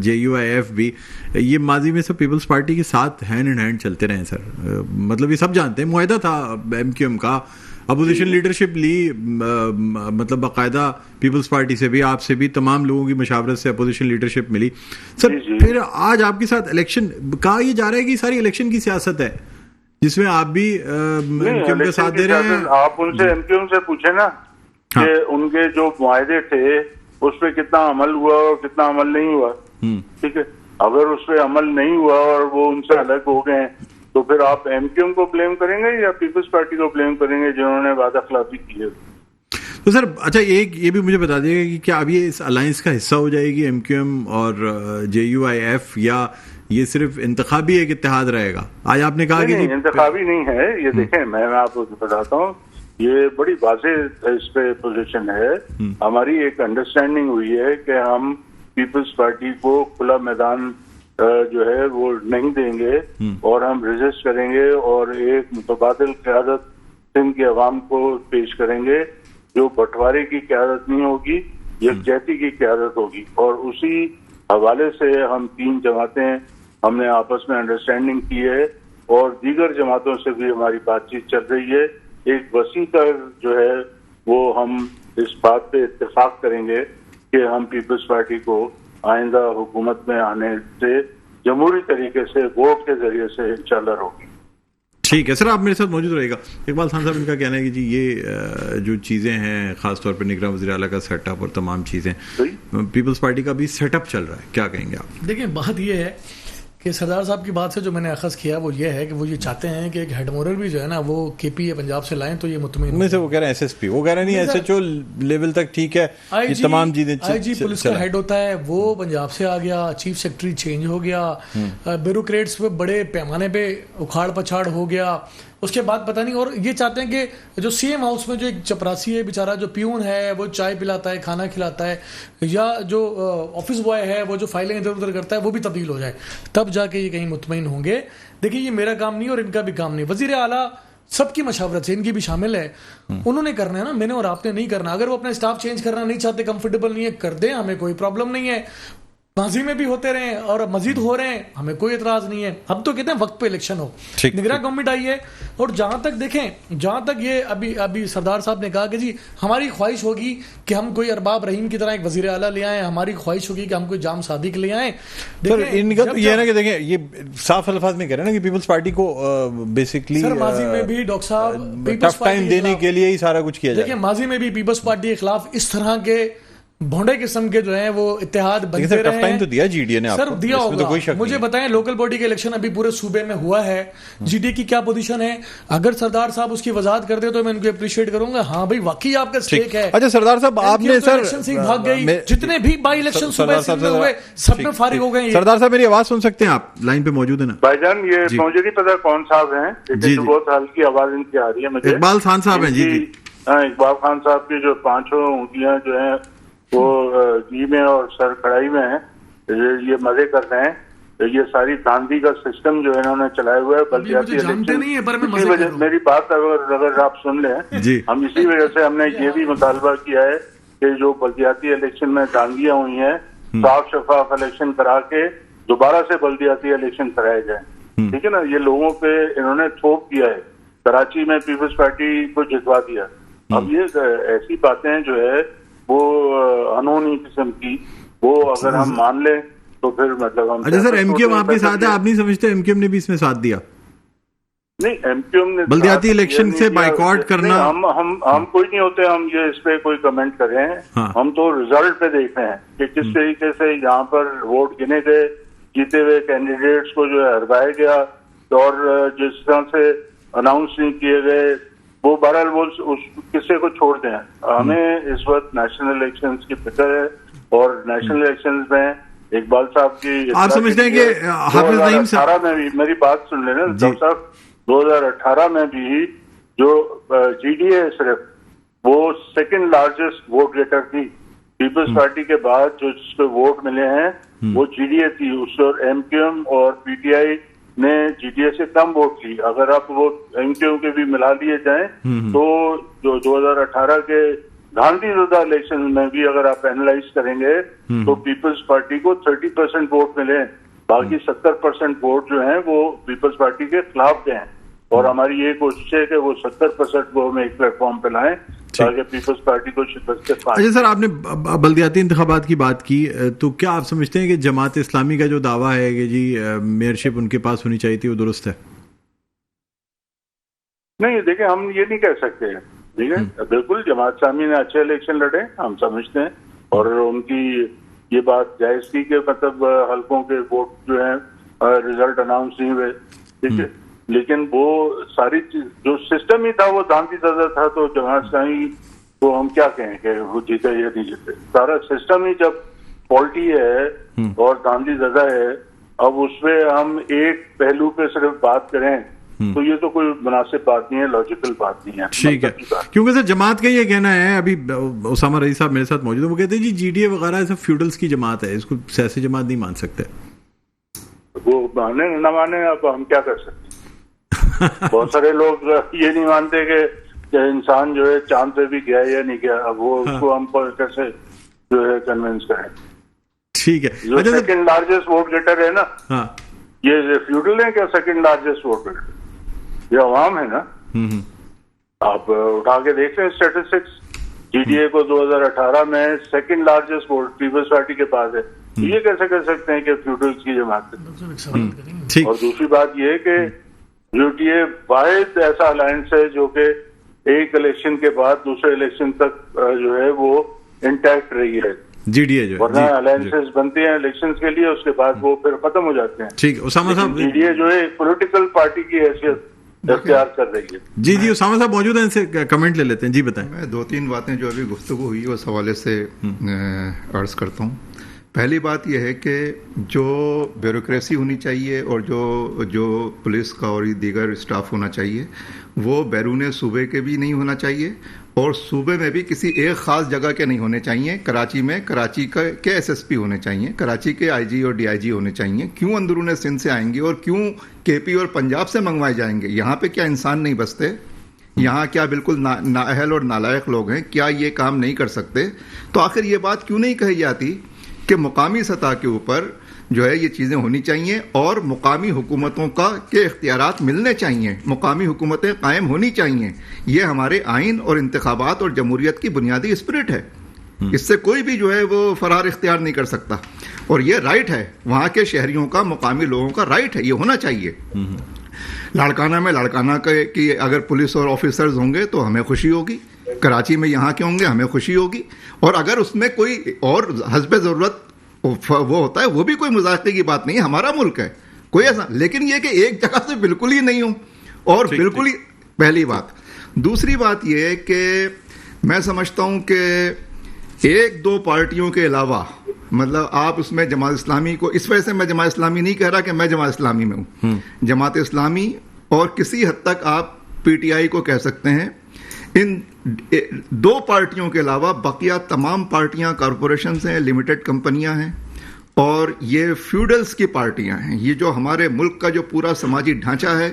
جے یو آئی ایف بھی, یہ ماضی میں سب پیپلز پارٹی کے ساتھ ہینڈ ان ہینڈ چلتے رہے سر, مطلب یہ سب جانتے ہیں, معاہدہ تھا ایم کیو ایم کا, اپوزیشن لیڈرشپ لی, مطلب باقاعدہ پیپلز پارٹی سے بھی, آپ سے بھی, تمام لوگوں کی مشاورت سے اپوزیشن لیڈرشپ ملی سر. پھر آج آپ کے ساتھ الیکشن کہا یہ جا رہا ہے کہ ساری الیکشن کی سیاست ہے جس میں آپ بھی ایم کیو ایم کا ساتھ دے رہے ہیں. آپ ان سے ایم کیو ایم سے پوچھیں نا کہ ان کے جو معاہدے تھے اس پہ کتنا عمل ہوا اور کتنا عمل نہیں ہوا, ٹھیک ہے. اگر اس پہ عمل نہیں ہوا اور وہ ان سے الگ ہو گئے تو پھر آپ ایم کیو ایم کو بلیم کریں گے یا پیپلز پارٹی کو بلیم کریں گے جنہوں نے وعدہ خلافی کی ہے. تو سر اچھا ایک یہ بھی مجھے بتا دیجیے گا کہ کیا اب یہ اس الائنس کا حصہ ہو جائے گی ایم کیو ایم اور جے یو آئی ایف, یا یہ صرف انتخابی ایک اتحاد رہے گا؟ آج آپ نے کہا کہ انتخابی نہیں ہے یہ, دیکھیں میں آپ کو بتاتا ہوں, یہ بڑی واضح اس پہ پوزیشن ہے. ہماری ایک انڈرسٹینڈنگ ہوئی ہے کہ ہم پیپلز پارٹی کو کھلا میدان جو ہے وہ نہیں دیں گے اور ہم ریزسٹ کریں گے اور ایک متبادل قیادت سندھ کے عوام کو پیش کریں گے جو بٹوارے کی قیادت نہیں ہوگی, یکجہتی کی قیادت ہوگی. اور اسی حوالے سے ہم 3 جماعتیں ہم نے آپس میں انڈرسٹینڈنگ کی ہے اور دیگر جماعتوں سے بھی ہماری بات چیت چل رہی ہے. ایک وسیع تر جو ہے وہ ہم اس بات پہ اتفاق کریں گے کہ ہم پیپلز پارٹی کو آئندہ حکومت میں آنے سے جمہوری طریقے سے ووٹ کے ذریعے سے انشاءاللہ روکیں. ٹھیک ہے سر, آپ میرے ساتھ موجود رہے گا. اقبال خان صاحب ان کا کہنا ہے کہ جی یہ جو چیزیں ہیں خاص طور پہ نگراں وزیر اعلیٰ کا سیٹ اپ اور تمام چیزیں پیپلز پارٹی کا بھی سیٹ اپ چل رہا ہے, کیا کہیں گے آپ؟ دیکھیں بات یہ ہے کہ سردار صاحب کی بات سے جو میں نے اخذ کیا وہ یہ ہے کہ وہ یہ چاہتے ہیں کہ ایک ہیڈ مورل بھی جو ہے نا وہ کے پی اے پنجاب سے لائیں تو یہ مطمئن میں سے وہ کہہ رہے ہیں ایس ایس پی, وہ کہہ رہے نہیں ایس ایچ او لیول تک ٹھیک ہے, یہ تمام چیزیں. آئی جی پولیس کا ہیڈ ہوتا ہے وہ پنجاب سے آ گیا, چیف سیکرٹری چینج ہو گیا, بیوروکریٹس پہ بڑے پیمانے پہ اکھاڑ پچھاڑ ہو گیا, اس کے بعد پتہ نہیں. اور یہ چاہتے ہیں کہ جو سی ایم ہاؤس میں جو ایک چپراسی ہے بیچارہ, جو پیون ہے وہ چائے پلاتا ہے, کھانا کھلاتا ہے, یا جو آفس بوائے ہے وہ جو فائلیں ادھر ادھر کرتا ہے وہ بھی تبدیل ہو جائے, تب جا کے یہ کہیں مطمئن ہوں گے. دیکھیں یہ میرا کام نہیں اور ان کا بھی کام نہیں, وزیر اعلیٰ سب کی مشاورت سے, ان کی بھی شامل ہے, انہوں نے کرنا ہے نا, میں نے اور آپ نے نہیں کرنا. اگر وہ اپنا اسٹاف چینج کرنا نہیں چاہتے, کمفرٹیبل نہیں ہے, کر دیں, ہمیں کوئی پرابلم نہیں ہے. ماضی میں بھی ہوتے رہے اور مزید ہو رہے ہیں, ہمیں کوئی اعتراض نہیں ہے. ہم تو کہتے ہیں وقت پہ الیکشن ہو, نگراں گورنمنٹ آئی ہے. اور جہاں تک دیکھیں, جہاں تک یہ ابھی سردار صاحب نے کہا کہ جی ہماری خواہش ہوگی کہ ہم کوئی ارباب رحیم کی طرح ایک وزیر اعلیٰ لے آئیں, ہماری خواہش ہوگی کہ ہم کوئی جام صادق لے آئیں. ان کا تو یہ ہے نا کہ دیکھیں یہ صاف الفاظ میں کہہ رہے ہیں نا کہ پیپلز پارٹی کو بیسکلی سر ماضی میں بھی ڈاکٹر صاحب ٹف ٹائم دینے کے لیے ہی سارا کچھ کیا جائے. دیکھیں ماضی میں بھی پیپلز پارٹی کے خلاف اس طرح کے بھونڈے قسم کے جو ہیں وہ اتحاد بنتے رہے ہیں. تو دیا جی ڈی اے نے سر, دیا ہوگا. مجھے بتائیں لوکل باڈی کے الیکشن ابھی پورے صوبے میں ہوا ہے, جی ڈی کی کیا پوزیشن ہے؟ اگر سردار صاحب اس کی وضاحت کر دے تو میں ان کو اپریشیٹ کروں گا. ہاں بھائی واقعی آپ کا اسٹیک ہے. اچھا سردار صاحب آپ نے سر بھاگ گئی, جتنے بھی بائی الیکشن صوبے میں ہوئے سب میں فارغ ہو گئے. سردار صاحب میری آواز سن سکتے ہیں آپ؟ لائن پہ موجود ہیں نا بھائی جان, یہ مجھے نہیں پتا کون صاحب ہیں, لیکن بہت ہلکی آواز ان کی آ رہی ہے مجھے. اقبال خان صاحب ہیں. جی اقبال خان صاحب کی جو 5 انگلیاں جو ہیں وہ جی میں اور سر کڑائی میں ہیں, یہ مزے کر رہے ہیں. یہ ساری دھاندلی کا سسٹم جو انہوں نے چلائے ہوئے ہے بلدیاتی الیکشن. میری بات اگر آپ سن لیں, ہم اسی وجہ سے ہم نے یہ بھی مطالبہ کیا ہے کہ جو بلدیاتی الیکشن میں دھاندلیاں ہوئی ہیں صاف شفاف الیکشن کرا کے دوبارہ سے بلدیاتی الیکشن کرائے جائیں. ٹھیک ہے نا, یہ لوگوں پہ انہوں نے تھوپ کیا ہے, کراچی میں پیپلز پارٹی کو جتوا دیا. اب یہ ایسی باتیں جو ہے وہ قانونی قسم کی, وہ اگر ہم مان لیں تو پھر مطلب ہم. اچھا سر, ایم کیو ایم آپ کے ساتھ ہے, آپ نہیں سمجھتے ایم کیو ایم نے بھی اس میں ساتھ دیا؟ نہیں, ایم کیو ایم نے بلدیاتی الیکشن سے بائیکاٹ کرنا, ہم کوئی نہیں ہوتے ہم یہ اس پہ کوئی کمنٹ کر رہے ہیں. ہم تو رزلٹ پہ دیکھ رہے ہیں کہ کس طریقے سے یہاں پر ووٹ گنے گئے, جیتے ہوئے کینڈیڈیٹس کو جو ہے ہروایا گیا, اور جس طرح سے اناؤنس نہیں کیے گئے وہ بہرحال وہ اس قصے کو چھوڑ دیں. ہمیں اس وقت نیشنل الیکشنز کی فکر ہے, اور نیشنل الیکشنز میں اقبال صاحب کی, آپ سمجھتے ہیں کہ حافظ نعیم صاحب 2018 میں بھی, میری بات سن لینا ڈاکٹر صاحب, 2018 میں بھی جو جی ڈی اے صرف وہ سیکنڈ لارجسٹ ووٹ گیٹر تھی, پیپلز پارٹی کے بعد جو جس کو ووٹ ملے ہیں وہ جی ڈی اے تھی. اس اور ایم کیو ایم اور پی ٹی آئی نے جی ڈی اے سے کم ووٹ لی. اگر آپ وہ ایم کیو ایم کے بھی ملا لیے جائیں تو جو 2018 کے گاندھی زدہ الیکشن میں بھی اگر آپ اینالائز کریں گے تو پیپلز پارٹی کو 30% ووٹ ملے, باقی 70% ووٹ جو ہیں وہ پیپلز پارٹی کے خلاف گئے ہیں. اور ہماری یہ کوشش ہے کہ وہ 70% کو ہم ایک پلیٹ فارم پہ لائیں تاکہ پیپلز پارٹی کو شکست. اچھا سر, آپ نے بلدیاتی انتخابات کی بات کی, تو کیا آپ سمجھتے ہیں کہ جماعت اسلامی کا جو دعویٰ ہے کہ جی میئرشپ ان کے پاس ہونی چاہیے تھی, وہ درست ہے؟ نہیں, دیکھیں ہم یہ نہیں کہہ سکتے. ٹھیک ہے, بالکل جماعت اسلامی نے اچھے الیکشن لڑے, ہم سمجھتے ہیں, اور ان کی یہ بات جائز تھی کہ مطلب حلقوں کے ووٹ جو ہیں ریزلٹ اناؤنس نہیں ہوئے. ٹھیک ہے, لیکن وہ ساری چیز جو سسٹم ہی تھا وہ دھاندلی زدہ تھا, تو جماعت اسلامی کو ہم کیا کہیں کہ وہ جیتے یا نہیں جیتے. سارا سسٹم ہی جب فالٹی ہے اور دھاندلی زدہ ہے, اب اس پہ ہم ایک پہلو پہ صرف بات کریں تو یہ تو کوئی مناسب بات نہیں ہے, لاجیکل بات نہیں ہے. ٹھیک ہے, کیونکہ سر جماعت کا یہ کہنا ہے, ابھی اسامہ رئیس صاحب میرے ساتھ موجود ہیں, وہ کہتے ہیں جی جی ڈی اے وغیرہ سب فیوڈلز کی جماعت ہے, اس کو سیاسی جماعت نہیں مان سکتے. وہ مانے نہ مانے, اب ہم کیا کر سکتے ہیں. بہت سارے لوگ یہ نہیں مانتے کہ انسان جو ہے چاند پہ بھی گیا یا نہیں گیا, اب وہ اس کو ہم کیسے جو ہے کنونس کریں. ٹھیک ہے, جو سیکنڈ لارجسٹ ووٹ گیٹر ہے نا, یہ فیوڈل ہے کیا سیکنڈ لارجسٹ ووٹ گیٹر؟ یہ عوام ہے نا. آپ اٹھا کے دیکھ رہے ہیں اسٹیٹسٹکس, جی ڈی اے کو 2018 میں second largest vote Peoples Party کے پاس ہے. یہ کیسے کہہ سکتے ہیں کہ فیوڈلز کی جماعت ہے؟ اور دوسری بات یہ کہ یو ٹی اے واحد ایسا الائنس ہے جو کہ ایک الیکشن کے بعد دوسرے الیکشن تک جو ہے وہ انٹیکٹ رہی ہے. جی ڈی اے جو ورنہ الائنسز بنتے ہیں الیکشنز کے لیے, اس کے بعد وہ پھر ختم ہو جاتے ہیں. ٹھیک, اسامہ صاحب جی ڈی اے جو ہے ایک پولیٹیکل پارٹی کی حیثیت اختیار کر رہی ہے. جی جی, اسامہ صاحب موجود ہیں, ان سے کمنٹ لے لیتے ہیں. جی بتائیں. میں 2-3 باتیں جو ابھی گفتگو ہوئی اس حوالے سے عرض کرتا ہوں. پہلی بات یہ ہے کہ جو بیوروکریسی ہونی چاہیے اور جو پولیس کا اور دیگر اسٹاف ہونا چاہیے وہ بیرون صوبے کے بھی نہیں ہونا چاہیے, اور صوبے میں بھی کسی ایک خاص جگہ کے نہیں ہونے چاہیے. کراچی میں کراچی کے ایس ایس پی ہونے چاہیے, کراچی کے آئی جی اور ڈی آئی جی ہونے چاہیے. کیوں اندرون سندھ سے آئیں گے اور کیوں کے پی اور پنجاب سے منگوائے جائیں گے؟ یہاں پہ کیا انسان نہیں بستے؟ یہاں کیا بالکل نااہل اور نالائق لوگ ہیں؟ کیا یہ کام نہیں کر سکتے؟ تو آخر یہ بات کیوں نہیں کہی جاتی کہ مقامی سطح کے اوپر جو ہے یہ چیزیں ہونی چاہیے اور مقامی حکومتوں کے اختیارات ملنے چاہیے, مقامی حکومتیں قائم ہونی چاہیے. یہ ہمارے آئین اور انتخابات اور جمہوریت کی بنیادی اسپرٹ ہے. اس سے کوئی بھی جو ہے وہ فرار اختیار نہیں کر سکتا, اور یہ رائٹ ہے وہاں کے شہریوں کا, مقامی لوگوں کا رائٹ ہے, یہ ہونا چاہیے. لاڑکانہ میں لاڑکانہ کی اگر پولیس اور آفیسرز ہوں گے تو ہمیں خوشی ہوگی, کراچی میں یہاں کے ہوں گے ہمیں خوشی ہوگی, اور اگر اس میں کوئی اور حسب ضرورت وہ ہوتا ہے وہ بھی کوئی مذاکرے کی بات نہیں ہے, ہمارا ملک ہے کوئی ایسا. لیکن یہ کہ ایک جگہ سے بالکل ہی نہیں ہوں اور بالکل ہی, پہلی بات. دوسری بات یہ ہے کہ میں سمجھتا ہوں کہ 1-2 پارٹیوں کے علاوہ, مطلب آپ اس میں جماعت اسلامی کو, اس وجہ سے میں جماعت اسلامی نہیں کہہ رہا کہ میں جماعت اسلامی میں ہوں, جماعت اسلامی اور کسی حد تک آپ پی ٹی آئی کو کہہ سکتے ہیں, ان 2 پارٹیوں کے علاوہ بقیہ تمام پارٹیاں کارپوریشنز ہیں, لمیٹڈ کمپنیاں ہیں, اور یہ فیوڈلز کی پارٹیاں ہیں. یہ جو ہمارے ملک کا جو پورا سماجی ڈھانچہ ہے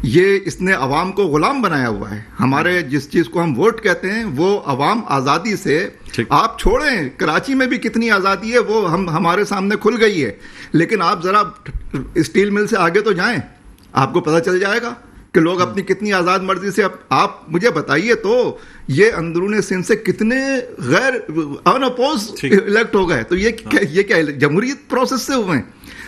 یہ اس نے عوام کو غلام بنایا ہوا ہے. ہمارے جس چیز کو ہم ووٹ کہتے ہیں وہ عوام آزادی سے, آپ چھوڑیں کراچی میں بھی کتنی آزادی ہے وہ ہمارے سامنے کھل گئی ہے, لیکن آپ ذرا اسٹیل مل سے آگے تو جائیں, آپ کو پتہ چل جائے گا کہ لوگ اپنی کتنی آزاد مرضی سے. آپ مجھے بتائیے تو یہ اندرون سندھ سے کتنے غیر ان اپوز الیکٹ ہو گئے, تو یہ کیا جمہوریت پروسیس سے ہوئے ہیں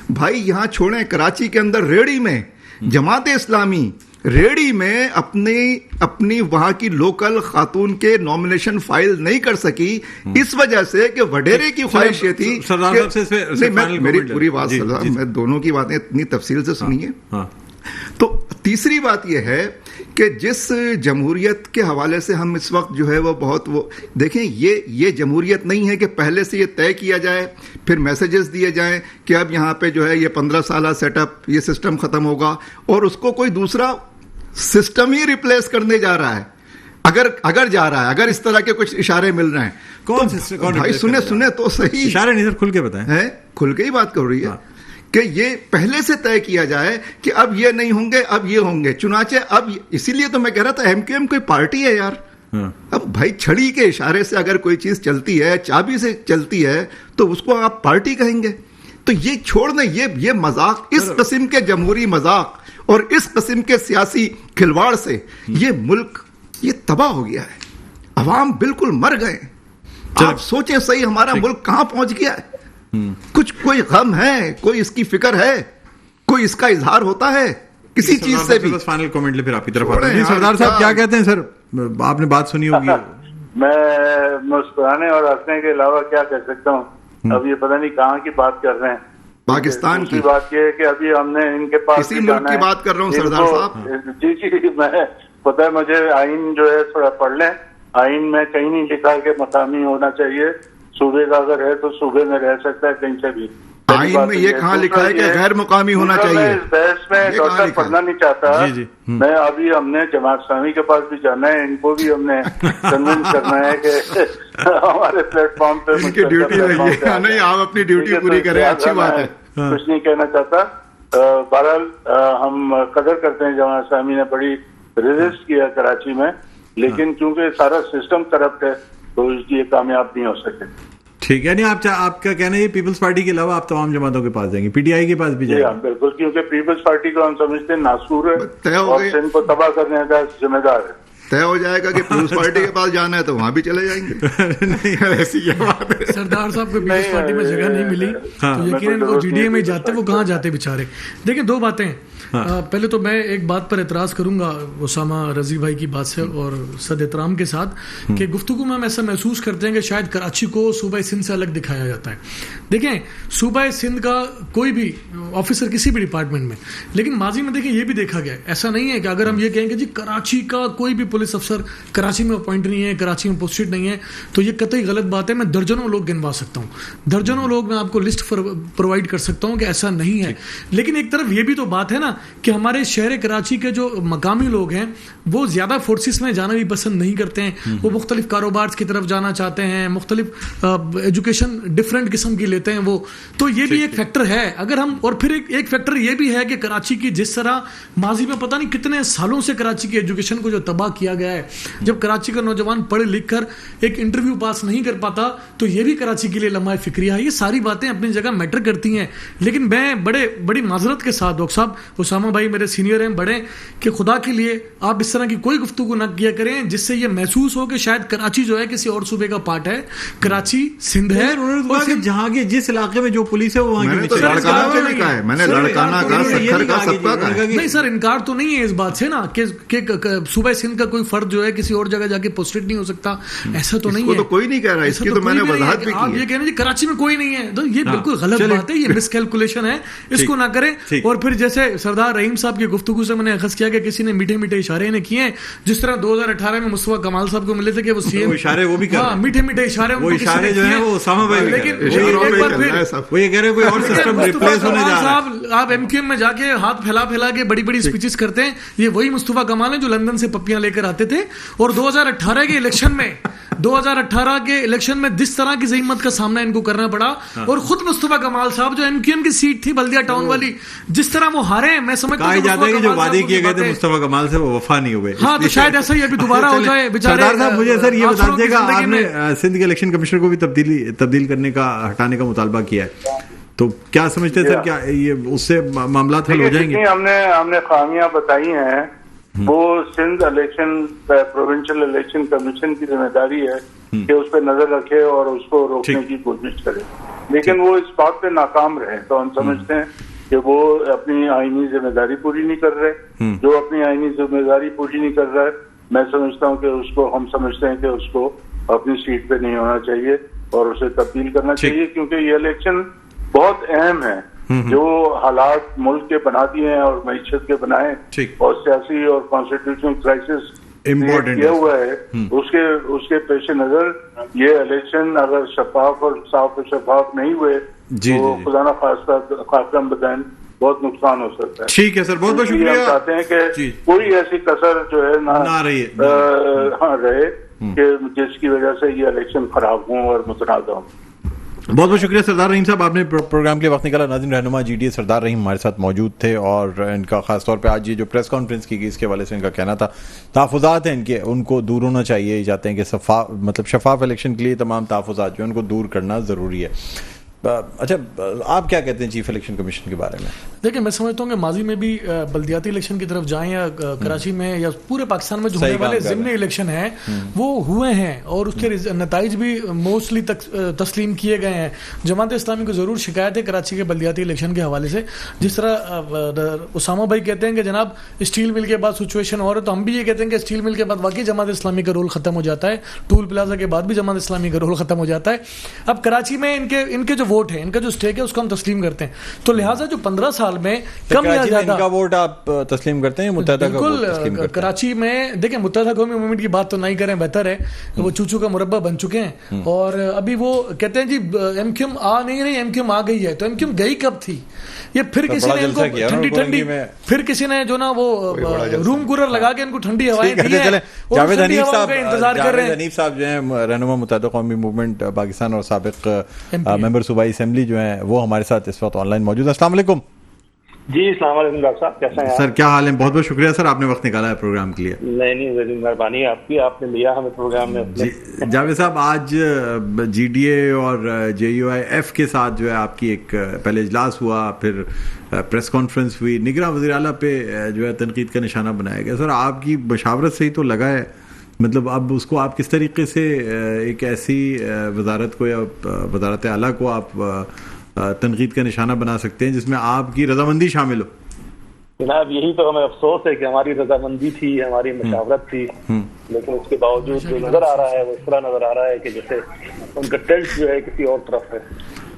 بھائی. یہاں چھوڑیں, کراچی کے اندر ریڑی میں جماعت اسلامی ریڑی میں اپنی وہاں کی لوکل خاتون کے نومینیشن فائل نہیں کر سکی, اس وجہ سے کہ وڈیرے کی خواہش یہ تھی. میری پوری بات سردار, میں دونوں کی باتیں اتنی تفصیل سے سنیے. تو تیسری بات یہ ہے کہ جس جمہوریت کے حوالے سے ہم اس وقت جو ہے وہ بہت دیکھیں, یہ جمہوریت نہیں ہے کہ پہلے سے یہ طے کیا جائے پھر میسیجز دیے جائیں کہ اب یہاں پہ جو ہے یہ 15 سالہ سیٹ اپ, یہ سسٹم ختم ہوگا اور اس کو کوئی دوسرا سسٹم ہی ریپلیس کرنے جا رہا ہے. اگر جا رہا ہے, اگر اس طرح کے کچھ اشارے مل رہے ہیں, کون بھائی سنے تو صحیح اشارے نہیں سر, کھل کے بتائیں. کھل کے ہی بات کر رہی ہے کہ یہ پہلے سے طے کیا جائے کہ اب یہ نہیں ہوں گے, اب یہ ہوں گے. چنانچہ اب اسی لیے تو میں کہہ رہا تھا ایم کیو ایم کوئی پارٹی ہے یار. اب بھائی چھڑی کے اشارے سے اگر کوئی چیز چلتی ہے, چابی سے چلتی ہے, تو اس کو آپ پارٹی کہیں گے. تو یہ چھوڑ دیں, یہ مذاق, اس قسم کے جمہوری مذاق اور اس قسم کے سیاسی کھلواڑ سے یہ ملک یہ تباہ ہو گیا ہے. عوام بالکل مر گئے. آپ سوچیں صحیح, ہمارا ملک کہاں پہنچ گیا ہے. کچھ کوئی غم ہے, کوئی اس کی فکر ہے, کوئی اس کا اظہار ہوتا ہے کسی چیز سے بھی. فائنل کمنٹ لے پھر آپ کی طرف آتے ہیں. سردار صاحب کیا کہتے ہیں؟ سر آپ نے بات سنی ہوگی. میں مسکرانے اور ہنسنے کے علاوہ کیا کہہ سکتا ہوں. اب یہ پتہ نہیں کہاں کی بات کر رہے ہیں. پاکستان کی بات یہ ہے کہ ابھی ہم نے ان کے پاس اسی ملک کی بات کر رہا ہوں سردار صاحب. جی میں پتہ ہے, مجھے آئین جو ہے تھوڑا پڑھ لیں. آئین میں کہیں نہیں لکھا کہ مقامی ہونا چاہیے. صوبے کا اگر ہے تو صوبے میں رہ سکتا ہے کہیں سے بھی. آئین میں یہ کہاں لکھا ہے کہ غیر مقامی ہونا چاہیے؟ اس بحث میں ڈاکٹر پڑھنا نہیں چاہتا. میں ابھی ہم نے جماعت اسلامی کے پاس بھی جانا ہے, ان کو بھی ہم نے کنونس کرنا ہے کہ ہمارے پلیٹ فارم پہ ان کی ڈیوٹی نہیں, آپ اپنی ڈیوٹی پوری کریں, اچھی بات ہے. کچھ نہیں کہنا چاہتا. بہرحال ہم قدر کرتے ہیں, جماعت اسلامی نے بڑی ریزسٹ کیا کراچی میں, لیکن چونکہ سارا سسٹم کرپٹ ہے تو یہ کامیاب نہیں ہو سکے. ٹھیک ہے, نہیں آپ کا کہنا ہے پیپلز پارٹی کے علاوہ آپ تمام جماعتوں کے پاس جائیں گے, پی ٹی آئی کے پاس بھی جائیں گے؟ بالکل, کیونکہ پیپلز پارٹی کو ہم سمجھتے ہیں ناسور ہے اور سندھ کو تباہ کرنے کا ذمہ دار ہے. طے ہو جائے گا کہ پیپلز پارٹی کے پاس جانا ہے تو وہاں بھی چلے جائیں گے. ایسی یہ بات ہے. سردار صاحب کو پیپلز پارٹی میں جگہ نہیں ملی تو یقیناً وہ جی ڈی اے میں جاتے, وہ کہاں جاتے بیچارے. دیکھیں دو باتیں. پہلے تو میں ایک بات پر اعتراض کروں گا اسامہ رضی بھائی کی بات سے اور صد احترام کے ساتھ, کہ گفتگو میں ہم ایسا محسوس کرتے ہیں کہ شاید کراچی کو صوبہ سندھ سے الگ دکھایا جاتا ہے. دیکھیں صوبہ سندھ کا کوئی بھی آفیسر کسی بھی ڈپارٹمنٹ میں, لیکن ماضی میں دیکھیں یہ بھی دیکھا گیا, ایسا نہیں ہے کہ اگر ہم یہ کہیں کہ جی کراچی کا کوئی بھی پولیس افسر کراچی میں اپوائنٹ نہیں ہے, کراچی میں پوسٹڈ نہیں ہے, تو یہ قطعی غلط بات ہے. میں درجنوں لوگ گنوا سکتا ہوں, درجنوں لوگ میں آپ کو لسٹ پرووائڈ کر سکتا ہوں کہ ایسا نہیں ہے. لیکن ایک طرف یہ بھی تو بات ہے نا کہ ہمارے شہر کراچی کے جو مقامی لوگ ہیں وہ زیادہ فورسز میں جانا بھی پسند نہیں کرتے ہیں, وہ مختلف کاروبار کی طرف جانا چاہتے ہیں, مختلف ایجوکیشن ڈفرینٹ قسم کی لیتے ہیں وہ, تو یہ بھی ایک فیکٹر ہے. اگر ہم اور پھر ایک فیکٹر یہ بھی ہے کہ کراچی کی جس طرح ماضی میں پتہ نہیں کتنے سالوں سے کراچی کی ایجوکیشن کو جو تباہ کیا گیا ہے, جب کراچی کا نوجوان پڑھ لکھ کر ایک انٹرویو پاس نہیں کر پاتا تو یہ بھی کراچی کے لیے لمحہ فکریہ ہے. یہ ساری باتیں اپنی جگہ میٹر کرتی ہیں, لیکن میں بڑی معذرت کے ساتھ ڈاکٹر صاحب, اسامہ بھائی میرے سینئر ہیں بڑے, کہ خدا کے لیے آپ اس طرح کی کوئی گفتگو نہ کیا کریں جس سے یہ محسوس ہو کہ شاید کراچی جو ہے کسی اور صوبے کا پارٹ ہے. کراچی سندھ ہے, جہاں کے جس علاقے میں جو پولیس ہے وہ وہاں نہیں سر, انکار تو نہیں ہے اس بات سے نا کہ صوبہ سندھ کا کوئی فرد جو ہے کسی اور جگہ جا کے پوسٹڈ نہیں ہو سکتا, ایسا تو نہیں ہے. تو کوئی نہیں کہہ رہا, اس کی تو میں نے وضاحت بھی کی. آپ یہ کہہ رہے ہیں کراچی میں کوئی نہیں ہے, تو یہ بالکل غلط بات ہے, یہ مس کیلکولیشن ہے, اس کو نہ کریں. اور پھر جیسے سردار رحیم صاحب کی گفتگو سے میں نے اخذ کیا کہ کسی نے میٹھے میٹھے اشارے نے کیے ہیں, جس طرح 2018 میں مصطفیٰ کمال صاحب کو ملے تھے کہ وہ سی ایم اشارے, وہ بھی میٹھے میٹھے اشارے, وہ اشارے جو ہیں وہ اسامہ بھائی, لیکن ایک بار پھر وہ یہ کہہ رہے ہیں کوئی اور سسٹم ریپلیس ہونے جا رہا ہے. آپ ایم کیو ایم میں جا کے ہاتھ پھیلا کے بڑی بڑی اسپیچز کرتے ہیں, یہ وہی مصطفیٰ کمال ہیں جو لندن سے پپیاں لے کر آتے تھے, اور 2018 کے الیکشن میں جس طرح کی زحمت کا سامنا ان کو کرنا پڑا, اور خود مصطفیٰ کمال صاحب جو ایم کیو ایم کی سیٹ تھی بلدیہ ٹاؤن والی, جس طرح وہ ہارے ہیں, میں سمجھتا ہوں جاتا ہے کہ جو وعدے کیے گئے تھے مصطفیٰ کمال سے وہ وفا نہیں ہوئے. ہاں تو شاید ایسا ہی ابھی دوبارہ ہو جائے. سردار صاحب مجھے سر یہ بتا دیجیے گا, آپ نے سندھ کے الیکشن کمشنر کو بھی تبدیل کرنے کا, ہٹانے کا مطالبہ کیا ہے, تو کیا سمجھتے ہیں سر, کیا یہ اس سے معاملات حل ہو جائیں گے؟ ہم نے خامیاں بتائی ہیں, وہ Sindh election provincial election commission کی ذمہ داری ہے کہ اس پہ نظر رکھے اور اس کو روکنے کی کوشش کرے, لیکن وہ اس بات پہ ناکام رہے. تو ہم سمجھتے ہیں کہ وہ اپنی آئینی ذمہ داری پوری نہیں کر رہے. جو اپنی آئینی ذمہ داری پوری نہیں کر رہا ہے, میں سمجھتا ہوں کہ ہم سمجھتے ہیں کہ اس کو اپنی سیٹ پہ نہیں ہونا چاہیے اور اسے تبدیل کرنا چاہیے, کیونکہ یہ الیکشن بہت اہم ہے. جو حالات ملک کے بنا دیے ہیں اور معیشت کے بنائے اور سیاسی اور کانسٹیٹیوشنل کرائسس کیا ہوا ہے, اس کے پیش نظر یہ الیکشن اگر شفاف اور صاف و شفاف نہیں ہوئے تو خدا نخواستہ خاتم بدین بہت نقصان ہو سکتا ہے. ٹھیک ہے سر, بہت بہت شکریہ. ہم چاہتے ہیں کہ کوئی ایسی کسر جو ہے نہ رہے کہ جس کی وجہ سے یہ الیکشن خراب ہوں اور متنازع ہوں. بہت بہت شکریہ سردار رحیم صاحب, آپ نے پروگرام کے وقت نکالا. ناظرین, رہنما جی ڈی اے سردار رحیم ہمارے ساتھ موجود تھے, اور ان کا خاص طور پہ آج یہ جو پریس کانفرنس کی گئی اس کے حوالے سے ان کا کہنا تھا تحفظات ہیں ان کے, ان کو دور ہونا چاہیے. یہ چاہتے ہیں کہ شفاف الیکشن کے لیے تمام تحفظات جو ہیں ان کو دور کرنا ضروری ہے. اچھا, آپ کیا کہتے ہیں چیف الیکشن کمیشن کے بارے میں؟ دیکھیں, میں سمجھتا ہوں کہ ماضی میں بھی بلدیاتی الیکشن کی طرف جائیں یا کراچی میں یا پورے پاکستان میں جو ہونے والے ضمنی الیکشن ہیں وہ ہوئے ہیں, اور اس کے نتائج بھی موسٹلی تسلیم کیے گئے ہیں. جماعت اسلامی کو ضرور شکایت ہے کراچی کے بلدیاتی الیکشن کے حوالے سے. جس طرح اسامہ بھائی کہتے ہیں کہ جناب اسٹیل مل کے بعد سچویشن اور ہے, تو ہم بھی یہ کہتے ہیں کہ اسٹیل مل کے بعد واقعی جماعت اسلامی کا رول ختم ہو جاتا ہے, ٹول پلازا کے بعد بھی جماعت اسلامی کا رول ختم ہو جاتا ہے. اب کراچی میں ان کے جو ووٹ ہیں, ان کا جو اسٹیک ہے اس کو ہم تسلیم کرتے ہیں, تو لہٰذا جو 15 سال میں کم یا زیادہ ان کا ووٹ آپ تسلیم کرتے ہیں متحدہ کا ووٹ تسلیم کرتے ہیں؟ کراچی میں دیکھیں, متحدہ قومی موومنٹ کی بات تو نہیں کریں, بہتر ہے. وہ چوچو کا مربع بن چکے ہیں, اور ابھی وہ کہتے ہیں جی ایم کیو ایم آ نہیں رہی, ایم کیو ایم آ گئی ہے. تو ایم کیو ایم گئی کب تھی؟ یہ پھر کسی نے ان کو ٹھنڈی پھر کسی نے جو نا وہ روم کولر لگا کے ان کو ٹھنڈی ہوائیں دی ہیں. جاوید حنیف صاحب, جاوید حنیف صاحب جو ہیں رہنما متحدہ قومی موومنٹ پاکستان اور سابق ممبر صوبائی اسمبلی جو ہیں, وہ ہمارے ساتھ اس وقت آن لائن موجود ہے. السلام علیکم. جی السلام علیکم ڈاکٹر صاحب, کیسے ہیں سر؟ کیا حال ہے؟ بہت بہت شکریہ سر, آپ نے وقت نکالا ہے پروگرام کے لیے. نہیں ضرور, مہربانی آپ کی, آپ نے لیا ہمیں پروگرام میں. جاوید صاحب, آج جی ڈی اے اور جے یو آئی ایف کے ساتھ جو ہے آپ کی ایک پہلے اجلاس ہوا, پھر پریس کانفرنس ہوئی, نگراں وزیر اعلیٰ پہ جو ہے تنقید کا نشانہ بنایا گیا. سر, آپ کی مشاورت سے ہی تو لگا ہے, مطلب اب اس کو آپ کس طریقے سے ایک ایسی وزارت کو یا وزارت اعلیٰ کو آپ تنقید کا نشانہ بنا سکتے ہیں جس میں آپ کی رضامندی شامل ہو؟ جناب, یہی تو ہمیں افسوس ہے کہ ہماری رضامندی تھی, ہماری مشاورت تھی, لیکن اس کے باوجود جو نظر آ رہا ہے وہ اس طرح نظر آ رہا ہے کہ جیسے ان کا ٹلٹ جو ہے کسی اور طرف ہے.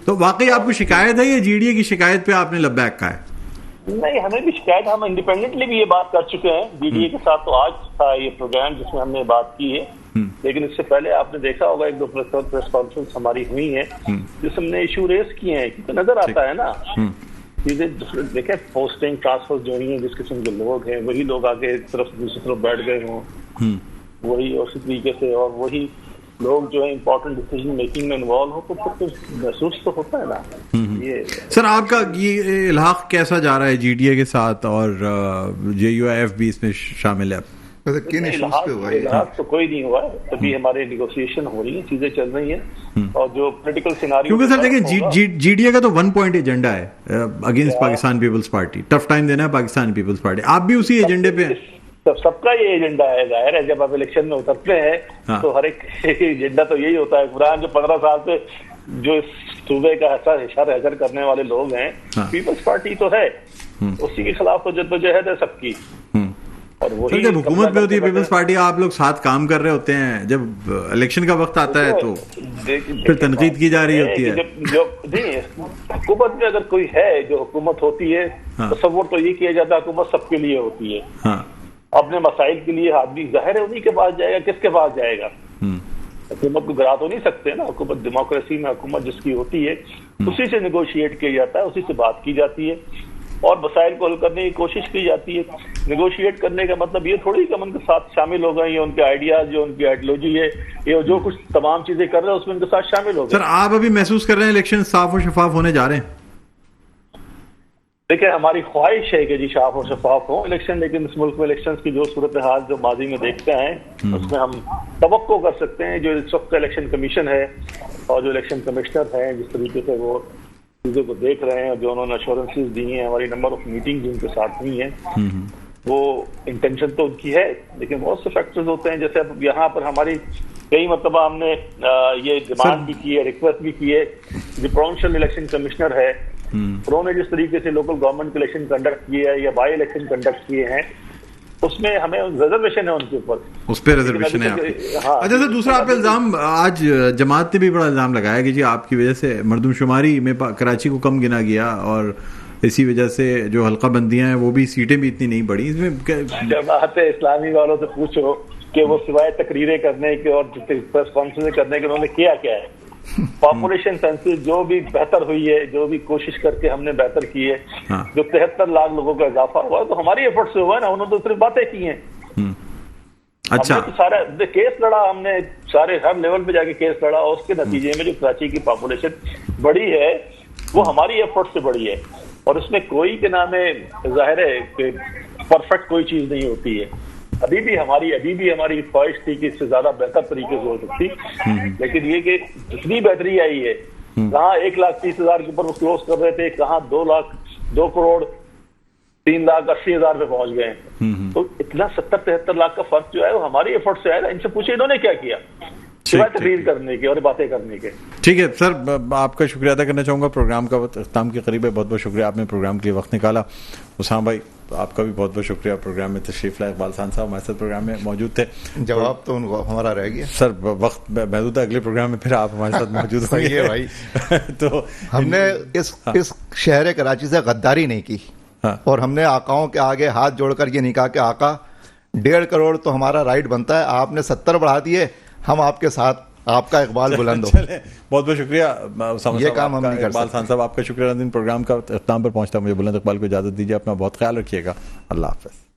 تو واقعی آپ کو شکایت ہے یا جی ڈی اے کی شکایت پہ آپ نے لبیک کہا ہے؟ نہیں, ہمیں بھی شکایت, ہم انڈیپینڈنٹلی بھی یہ بات کر چکے ہیں جی ڈی اے کے ساتھ. تو آج تھا یہ پروگرام جس میں ہم نے بات کی ہے, لیکن اس سے پہلے آپ نے دیکھا ہوگا 1-2 پریس کانفرنس ہماری ہوئی ہیں جس ہم نے ایشو ریز کیے ہیں, کیونکہ نظر آتا ہے نا چیزیں. دیکھیں, پوسٹنگ ٹرانسفر جو ہوئی ہیں, جس قسم کے لوگ ہیں وہی لوگ آگے ایک طرف دوسری طرف بیٹھ گئے ہوں, وہی اسی طریقے سے, اور وہی لوگ جو ہے امپورٹنٹ ڈیسیژن میکنگ میں انوالو ہو, تو پھر محسوس تو ہوتا ہے نا. یہ سر, آپ کا یہ الحاق کیسا جا رہا ہے جی ڈی اے کے ساتھ, اور جے یو آئی ایف بھی اس میں شامل ہے؟ تو کوئی نہیں ہوا ہے, تبھی ہمارے نیگوسیشن ہو رہی ہیں, چیزیں چل رہی ہیں, اور جو پولیٹیکل سیناریو, کیونکہ سر دیکھیں جی ڈی اے کا تو 1 پوائنٹ ایجنڈا ہے against Pakistan Peoples Party, tough time دینا ہے پاکستان پیپلز پارٹی. آپ بھی اسی ایجنڈے پہ ہیں؟ سب کا یہ ایجنڈا ہے, ظاہر ہے. جب آپ الیکشن میں اترتے ہیں تو ہر ایک ایجنڈا تو یہی ہوتا ہے. قرآن جو 15 سال سے جو اس صوبے کا حشر کرنے والے لوگ ہیں, پیپلز پارٹی تو ہے, اسی کے خلاف تو جدوجہد ہے سب کی. اور وہی جب حکومت میں ہوتی ہے پیپلز پارٹی, آپ لوگ ساتھ کام کر رہے ہوتے ہیں, جب الیکشن کا وقت آتا ہے تو پھر تنقید کی جا رہی ہوتی ہے. حکومت میں اگر کوئی ہے جو حکومت ہوتی ہے, تصور تو یہ کیا جاتا ہے حکومت سب کے لیے ہوتی ہے. اپنے مسائل کے لیے آدمی ظاہر ہے انہی کے پاس جائے گا, کس کے پاس جائے گا؟ حکومت کو گرا تو نہیں سکتے نا. حکومت ڈیموکریسی میں حکومت جس کی ہوتی ہے اسی سے نیگوشیٹ کیا جاتا ہے, اسی سے بات کی جاتی ہے, اور مسائل کو حل کرنے کی کوشش کی جاتی ہے. نیگوشیٹ کرنے کا مطلب یہ تھوڑی کہ ہم ان کے ساتھ شامل ہو گئے, یا ان کے آئیڈیاز, جو ان کی آئیڈیالوجی ہے, یہ جو کچھ تمام چیزیں کر رہے ہیں اس میں ان کے ساتھ شامل ہو گئے. سر, آپ ابھی محسوس کر رہے ہیں الیکشن صاف و شفاف ہونے جا رہے ہیں؟ دیکھیں, ہماری خواہش ہے کہ جی صاف اور شفاف ہوں الیکشن, لیکن اس ملک میں الیکشنز کی جو صورتحال جو ماضی میں دیکھتے ہیں اس میں ہم توقع کر سکتے ہیں جو اس وقت الیکشن کمیشن ہے اور جو الیکشن کمشنر ہیں, جس طریقے سے وہ چیزوں کو دیکھ رہے ہیں, جو انہوں نے ایشورنسز دی ہیں, ہماری نمبر آف میٹنگ ان کے ساتھ ہوئی ہیں, وہ انٹینشن تو ان کی ہے, لیکن بہت سے فیکٹرز ہوتے ہیں. جیسے اب یہاں پر ہماری کئی مرتبہ ہم نے یہ ڈیمانڈ بھی کی ہے, ریکویسٹ بھی کی ہے. جو پروونشل الیکشن کمشنر ہے, انہوں نے جس طریقے سے لوکل گورنمنٹ کے الیکشن کنڈکٹ کیے ہیں یا بائی الیکشن کنڈکٹ کیے ہیں, اس میں ہمیں ریزرویشن ہے ان کے اوپر, اس پہ ریزرویشن ہے. اچھا سر, دوسرا آپ کا الزام, آج جماعت نے بھی بڑا الزام لگایا کہ جی آپ کی وجہ سے مردم شماری میں کراچی کو کم گنا گیا, اور اسی وجہ سے جو حلقہ بندیاں ہیں وہ بھی سیٹیں بھی اتنی نہیں بڑھی. اس میں جماعت اسلامی والوں سے پوچھو کہ وہ سوائے تقریریں کرنے کے اور پریس کانفرنس کرنے کے انہوں نے کیا کیا ہے. پاپولیشن سینسس جو بھی بہتر ہوئی ہے, جو بھی کوشش کر کے ہم نے بہتر کی ہے, جو 73 لاکھ لوگوں کا اضافہ ہوا ہے, تو ہماری ایفرٹ سے ہوا ہے نا, انہوں نے تو صرف باتیں کی ہیں. اچھا, ہم نے تو سارا کیس لڑا, ہم نے سارے ہر لیول پہ جا کے کیس لڑا, اور اس کے نتیجے میں جو کراچی کی پاپولیشن بڑی ہے وہ ہماری ایفرٹ سے بڑی ہے. اور اس میں کوئی کے نام ہے, ظاہر ہے کہ پرفیکٹ کوئی چیز نہیں ہوتی ہے. ابھی بھی ہماری خواہش تھی کہ اس سے زیادہ بہتر طریقے سے ہو سکتی, لیکن یہ کہ جتنی بہتری آئی ہے, کہاں 1,30,000 کے اوپر وہ کلوز کر رہے تھے, کہاں 2 کروڑ 3,80,000 پہ پہنچ گئے ہیں. تو اتنا 70-73 لاکھ کا فرق جو ہے وہ ہماری ایفرٹ سے آیا تھا. ان سے پوچھے انہوں نے کیا کیا, سوائے تقریر کرنے کے اور باتیں کرنے کے. ٹھیک ہے سر, آپ کا شکریہ ادا کرنا چاہوں گا. پروگرام کا وقت اختتام کے قریب ہے. بہت بہت شکریہ, آپ نے پروگرام کے لیے وقت نکالا. اسامہ بھائی, آپ کا بھی بہت بہت شکریہ, پروگرام میں تشریف لائے. اقبال خان صاحب ہمارے ساتھ پروگرام میں موجود تھے. جواب تو ان کو ہمارا رہ گیا سر, وقت محدود ہے, اگلے پروگرام میں پھر آپ ہمارے ساتھ موجود ہوں گے. بھائی تو ہم نے اس شہر کراچی سے غداری نہیں کی, اور ہم نے آقاؤں کے آگے ہاتھ جوڑ کر یہ نہیں کہا کہ آقا 1.5 کروڑ تو ہمارا رائٹ بنتا ہے, آپ نے 70 بڑھا دیے, ہم آپ کے ساتھ, آپ کا اقبال بلند ہو. بہت بہت شکریہ یہ کام ہم نہیں کر اقبال خان صاحب, آپ کا شکریہ. دن پروگرام کا اختتام پر پہنچتا, مجھے بلند اقبال کو اجازت دیجیے. اپنا بہت خیال رکھیے گا. اللہ حافظ.